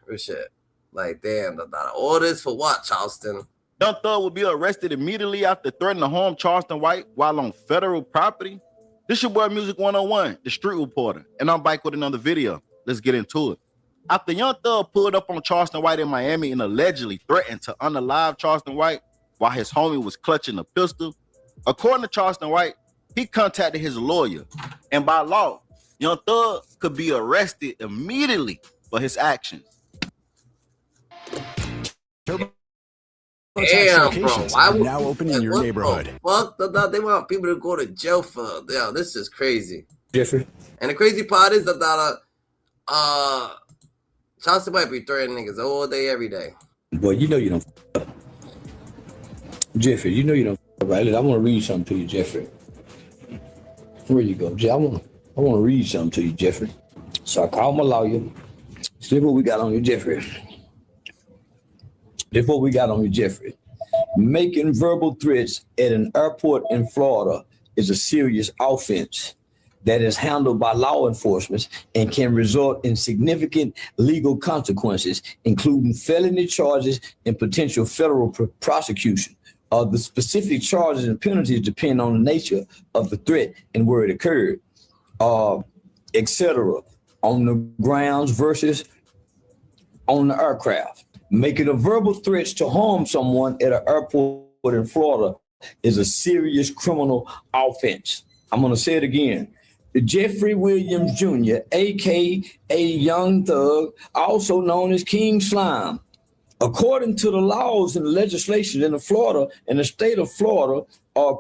Real shit. Like, damn, the orders for what, Charleston? Young Thug will be arrested immediately after threatening to harm Charleston White while on federal property. This your boy Music 101, the street reporter, and I'm back with another video. Let's get into it. After Young Thug pulled up on Charleston White in Miami and allegedly threatened to unalive Charleston White while his homie was clutching a pistol, according to Charleston White, he contacted his lawyer, and by law, Young Thug could be arrested immediately for his actions. Damn, bro. Why would now open in your neighborhood? Fuck, they want people to go to jail for. Yeah, this is crazy. Jeffrey. And the crazy part is that Charleston White be threatening niggas all day, every day. Boy, you know you don't f*** up. Jeffrey, you know you don't f*** up, right? I want to read something to you, Jeffrey. Where you go? I want to read something to you, Jeffrey. So I called my lawyer. So this what we got on you, Jeffrey. This what we got on you, Jeffrey. Making verbal threats at an airport in Florida is a serious offense that is handled by law enforcement and can result in significant legal consequences, including felony charges and potential federal prosecution. The specific charges and penalties depend on the nature of the threat and where it occurred, etc. On the grounds versus on the aircraft. Making a verbal threats to harm someone at an airport in Florida is a serious criminal offense. I'm going to say it again. Jeffrey Williams Jr., a.k.a. Young Thug, also known as King Slime. According to the laws and legislation in Florida, in the state of Florida,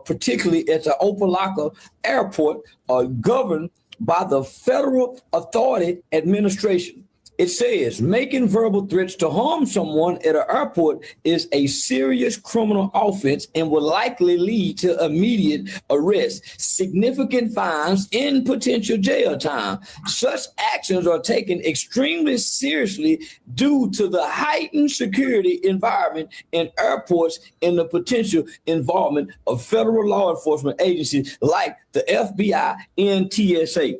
particularly at the Opelika Airport, are governed by the Federal Authority Administration. It says making verbal threats to harm someone at an airport is a serious criminal offense and will likely lead to immediate arrest, significant fines, and potential jail time. Such actions are taken extremely seriously due to the heightened security environment in airports and the potential involvement of federal law enforcement agencies like the FBI and TSA.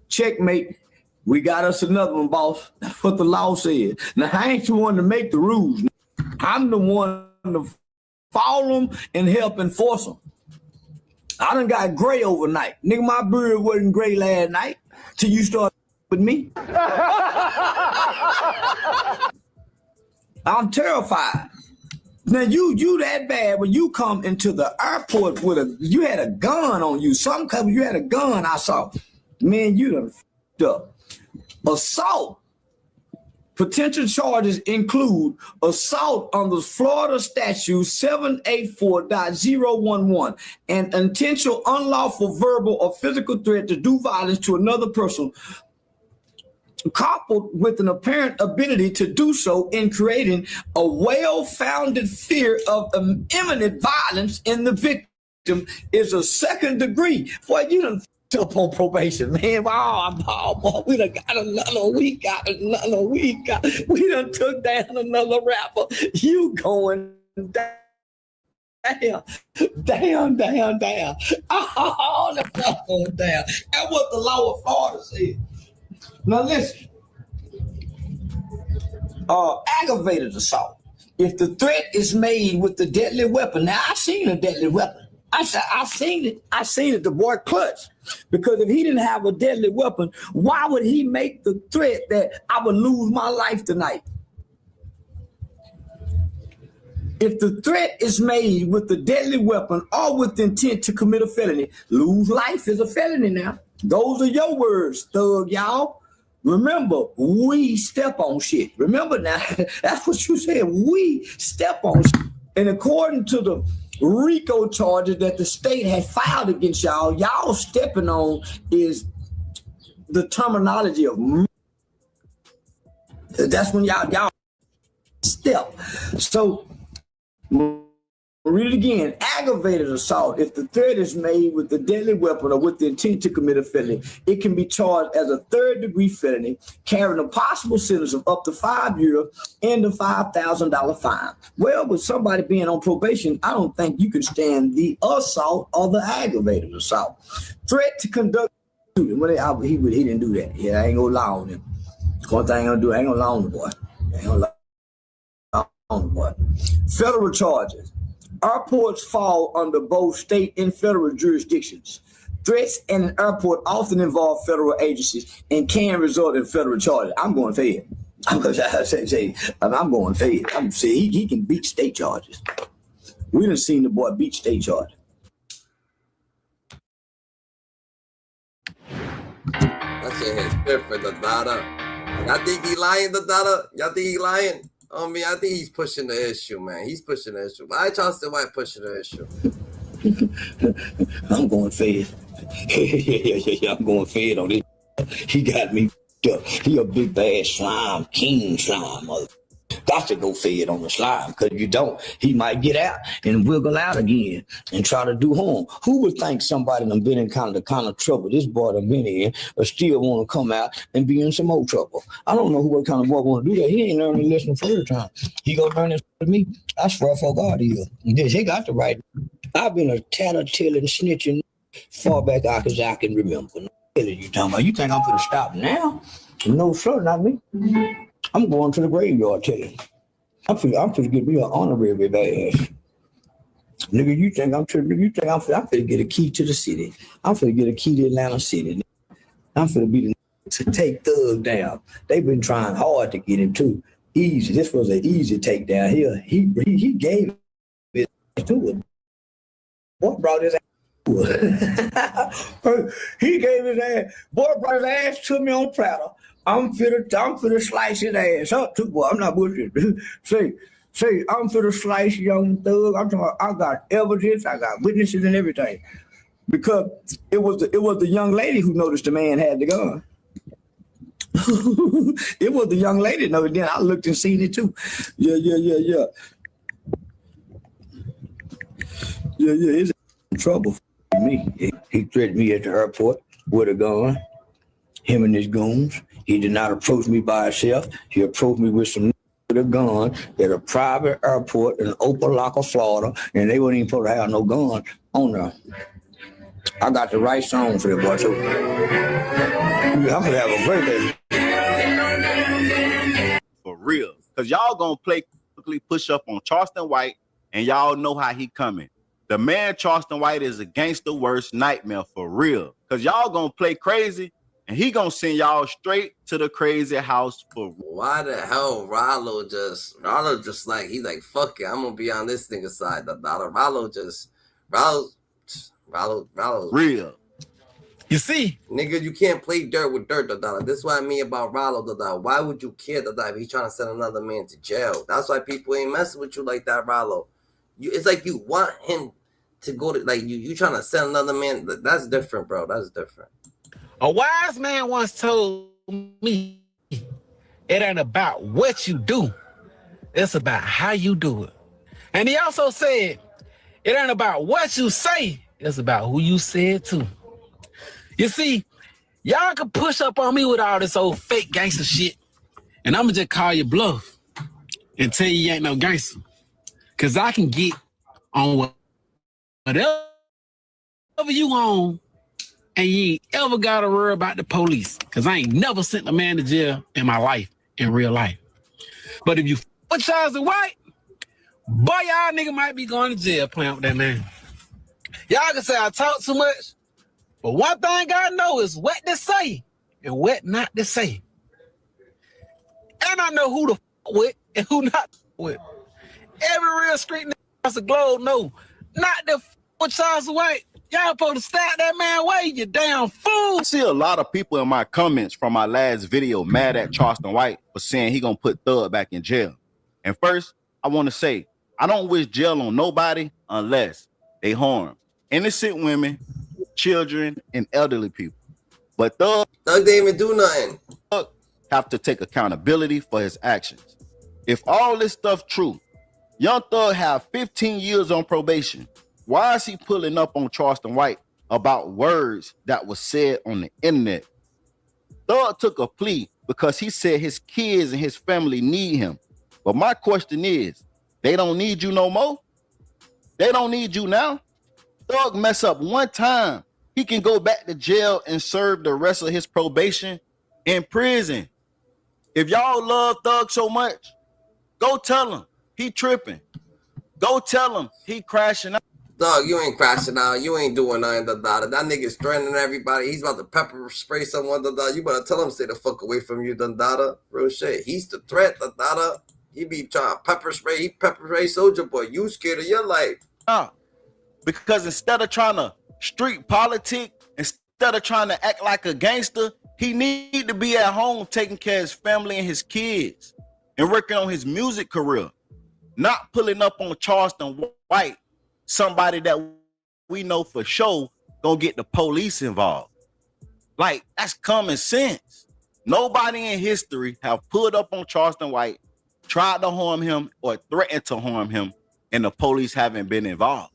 Checkmate. We got us another one, boss. That's what the law says. Now, I ain't the one to make the rules. I'm the one to follow them and help enforce them. I done got gray overnight. Nigga, my beard wasn't gray last night till you started with me. I'm terrified. Now, you that bad when you come into the airport with you had a gun on you. You had a gun, I saw. Man, you done f***ed up. Assault. Potential charges include assault under Florida Statute 784.011 and intentional unlawful verbal or physical threat to do violence to another person, coupled with an apparent ability to do so in creating a well-founded fear of imminent violence in the victim is a second degree. Boy, you done up on probation, man. Oh, we done got another week. We done took down another rapper. You going down. Damn. Oh, the fuck going down. That's what the law of Florida said. Now listen. Aggravated assault. If the threat is made with the deadly weapon, now I've seen a deadly weapon. I seen it. The boy clutched. Because if he didn't have a deadly weapon, why would he make the threat that I would lose my life tonight? If the threat is made with the deadly weapon or with the intent to commit a felony, lose life is a felony now. Those are your words, thug, y'all. Remember, we step on shit. Remember now, that's what you said. We step on shit. And according to the RICO charges that the state had filed against y'all stepping on is the terminology of that's when y'all step. So read it again. Aggravated assault. If the threat is made with the deadly weapon or with the intent to commit a felony, it can be charged as a third-degree felony, carrying a possible sentence of up to 5 years and a $5,000 fine. Well, with somebody being on probation, I don't think you can stand the assault or the aggravated assault. Threat to conduct. Well, he didn't do that. Yeah, I ain't gonna lie on him. One thing I'm gonna do, I ain't gonna lie on the boy. Federal charges. Airports fall under both state and federal jurisdictions. Threats in an airport often involve federal agencies and can result in federal charges. I'm going fed. I'm going fed. He can beat state charges. We done seen the boy beat state charges. That shit hits different, the data. Y'all think he lying, the data? Y'all think he lying? I mean, I think he's pushing the issue, man. He's pushing the issue. Why Charleston White pushing the issue? I'm going fed. Yeah, I'm going fed on this. He got me up. He a big bad slime, king slime, mother. Got to go fed on the slide, because if you don't, he might get out and wiggle out again and try to do harm. Who would think somebody done been in the kind of trouble this boy done been in, or still want to come out and be in some more trouble? I don't know what kind of boy want to do that. He ain't learning the lesson first time. He gonna learn this with me. I swear for God he is. He got the right. I've been a tattletelling, snitching far back as I can remember. You talking about? You think I'm gonna stop now? No, sir, not me. I'm going to the graveyard telling. I'm finna get me an honorary badge. Nigga, you think I'm finna get a key to the city. I'm finna get a key to Atlanta City. I'm finna be the to take Thug down. They've been trying hard to get him too. Easy. This was an easy takedown here. He gave it to him. Boy brought his ass to it. He gave his ass. Boy brought his ass to me on platter. I'm finna slice his ass up too, boy. I'm not bullshit. Say, I'm finna slice young Thug. I'm talking. I got evidence. I got witnesses and everything. Because it was the young lady who noticed the man had the gun. It was the young lady. No, then I looked and seen it too. Yeah. Yeah, it's in trouble for me. He threatened me at the airport with a gun. Him and his goons. He did not approach me by himself. He approached me with a gun at a private airport in Opelika, Florida, and they wouldn't even supposed to have no gun on there. I got the right song for that boy, so I'm gonna have a great day. For real. Because y'all gonna quickly push up on Charleston White, and y'all know how he coming. The man Charleston White is a gangster worst nightmare for real. Because y'all gonna play crazy, and he gonna send y'all straight to the crazy house for real. Why the hell Rollo just like, he's like, fuck it, I'm gonna be on this nigga side. Rollo real. You see, nigga, you can't play dirt with dirt. This is what I mean about Rollo. Why would you care if he's trying to send another man to jail? That's why people ain't messing with you like that, Rollo. It's like you want him to go to, like, you trying to send another man. That's different, bro. That's different. A wise man once told me, it ain't about what you do, it's about how you do it. And he also said, it ain't about what you say, it's about who you say it to. You see, y'all can push up on me with all this old fake gangster shit, and I'm gonna just call you bluff and tell you ain't no gangster. Cause I can get on whatever you on, and you ain't ever gotta worry about the police. Cause I ain't never sent a man to jail in my life, in real life. But if you with Charleston White, boy, y'all nigga might be going to jail playing with that man. Y'all can say I talk too much, but one thing I know is what to say and what not to say. And I know who to with and who not with. Every real street nigga across the globe know not to with Charleston White. Y'all supposed to stab that man away, you damn fool. I see a lot of people in my comments from my last video mad at Charleston White for saying he gonna put Thug back in jail. And first, I want to say, I don't wish jail on nobody unless they harm innocent women, children, and elderly people. But Thug didn't even do nothing. Thug have to take accountability for his actions. If all this stuff true, young Thug have 15 years on probation. Why is he pulling up on Charleston White about words that was said on the internet? Thug took a plea because he said his kids and his family need him. But my question is, they don't need you no more? They don't need you now? Thug mess up one time, he can go back to jail and serve the rest of his probation in prison. If y'all love Thug so much, go tell him he tripping. Go tell him he crashing out. Dog, you ain't crashing out. You ain't doing nothing. That nigga's threatening everybody. He's about to pepper spray someone. You better tell him stay the fuck away from you, Dada. Real shit. He's the threat, Dada. He be trying to pepper spray. He pepper spray Soldier Boy. You scared of your life. Because instead of trying to street politic, instead of trying to act like a gangster, he need to be at home taking care of his family and his kids and working on his music career. Not pulling up on Charleston White, somebody that we know for sure gonna get the police involved. Like, that's common sense. Nobody in history have pulled up on Charleston White tried to harm him or threatened to harm him, and the police haven't been involved.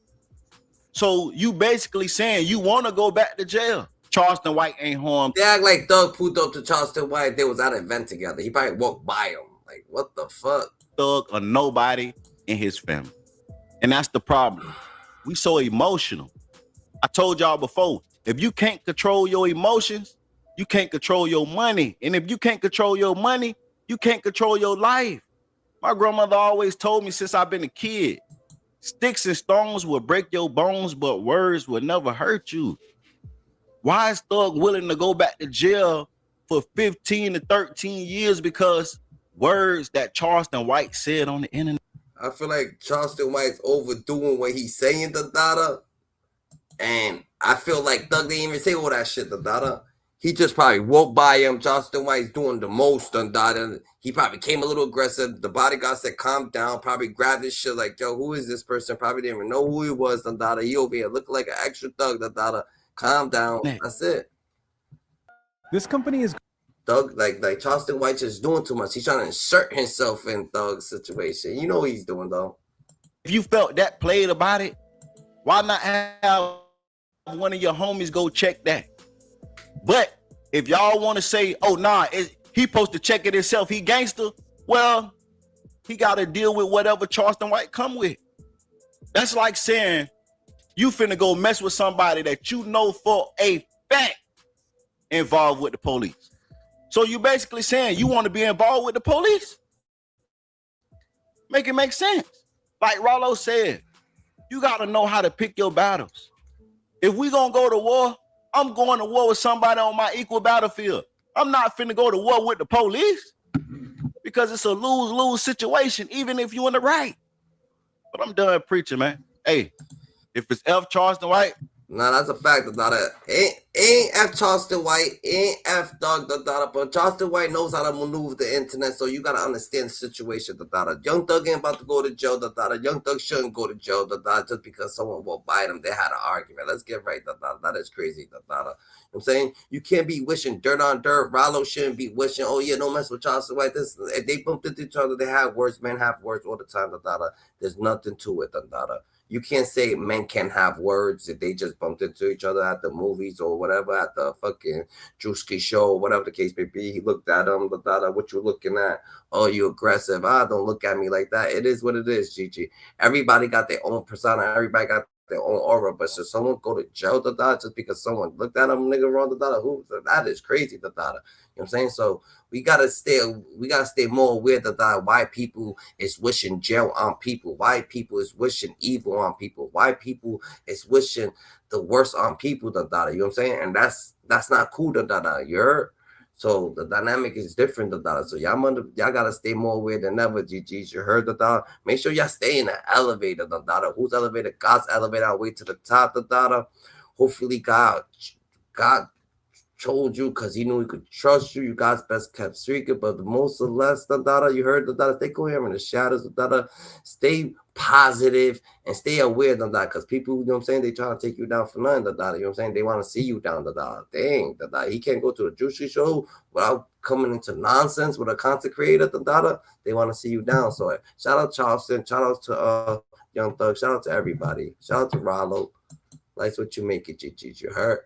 So you basically saying you want to go back to jail. Charleston White ain't harmed. They act like Thug pulled up to Charleston White. They was at an event together. He probably walked by him. Like, what the fuck? Thug or nobody in his family. And that's the problem. We so emotional. I told y'all before, if you can't control your emotions, you can't control your money. And if you can't control your money, you can't control your life. My grandmother always told me since I've been a kid, sticks and stones will break your bones, but words will never hurt you. Why is Thug willing to go back to jail for 15 to 13 years because words that Charleston White said on the internet? I feel like Charleston White's overdoing what he's saying, the data. And I feel like Thug didn't even say all that shit, the data. He just probably walked by him. Charleston White's doing the most, the data. He probably came a little aggressive. The bodyguard said, calm down. Probably grabbed his shit like, yo, who is this person? Probably didn't even know who he was, the data. He over here looking like an extra thug, the data. Calm down. That's it. This company is Thug, like Charleston White just doing too much. He's trying to insert himself in Thug's situation. You know what he's doing, though. If you felt that played about it, why not have one of your homies go check that? But if y'all want to say, oh, nah, he supposed to check it himself, he gangster, well, he got to deal with whatever Charleston White come with. That's like saying you finna go mess with somebody that you know for a fact involved with the police. So you basically saying you want to be involved with the police? Make it make sense. Like Rollo said, you got to know how to pick your battles. If we gonna go to war, I'm going to war with somebody on my equal battlefield. I'm not finna go to war with the police because it's a lose-lose situation, even if you're in the right. But I'm done preaching, man. Hey, if it's F. Charleston White, nah, that's a fact. Ain't F. Charleston White, ain't F. Thug, but Charleston White knows how to maneuver the internet, so you gotta understand the situation. Young Thug ain't about to go to jail. Young Thug shouldn't go to jail. Just because someone walked by them, they had an argument. Let's get right. That is crazy. You know what I'm saying? You can't be wishing dirt on dirt. Rollo shouldn't be wishing, oh yeah, no mess with Charleston White. If they bumped into each other, they have words. Men have words all the time. There's nothing to it. You can't say men can't have words if they just bumped into each other at the movies or whatever, at the fucking Drewski show, whatever the case may be. He looked at him, what you looking at? Oh, you aggressive. Don't look at me like that. It is what it is, Gigi. Everybody got their own persona. Everybody got their own aura. But should someone go to jail, just because someone looked at him, nigga, wrong, who? That is crazy, You know what I'm saying? So we gotta stay more aware that why people is wishing jail on people, why people is wishing evil on people, why people is wishing the worst on people, you know what I'm saying? And that's not cool, you heard? So the dynamic is different, so y'all gotta stay more aware than ever, GGs. You heard make sure y'all stay in the elevator, whose elevator? God's elevator, our way to the top, hopefully God told you because he knew he could trust you. You God's best kept secret, but the most or less, you heard stay coherent in the shadows, stay positive and stay aware, because people, you know what I'm saying, they trying to take you down for nothing, you know what I'm saying, they want to see you down, dang, he can't go to a juicy show without coming into nonsense with a content creator, they want to see you down. So shout out Charleston, shout out to Young Thug, shout out to everybody, shout out to Rollo. Life's what you make it, GG, you heard?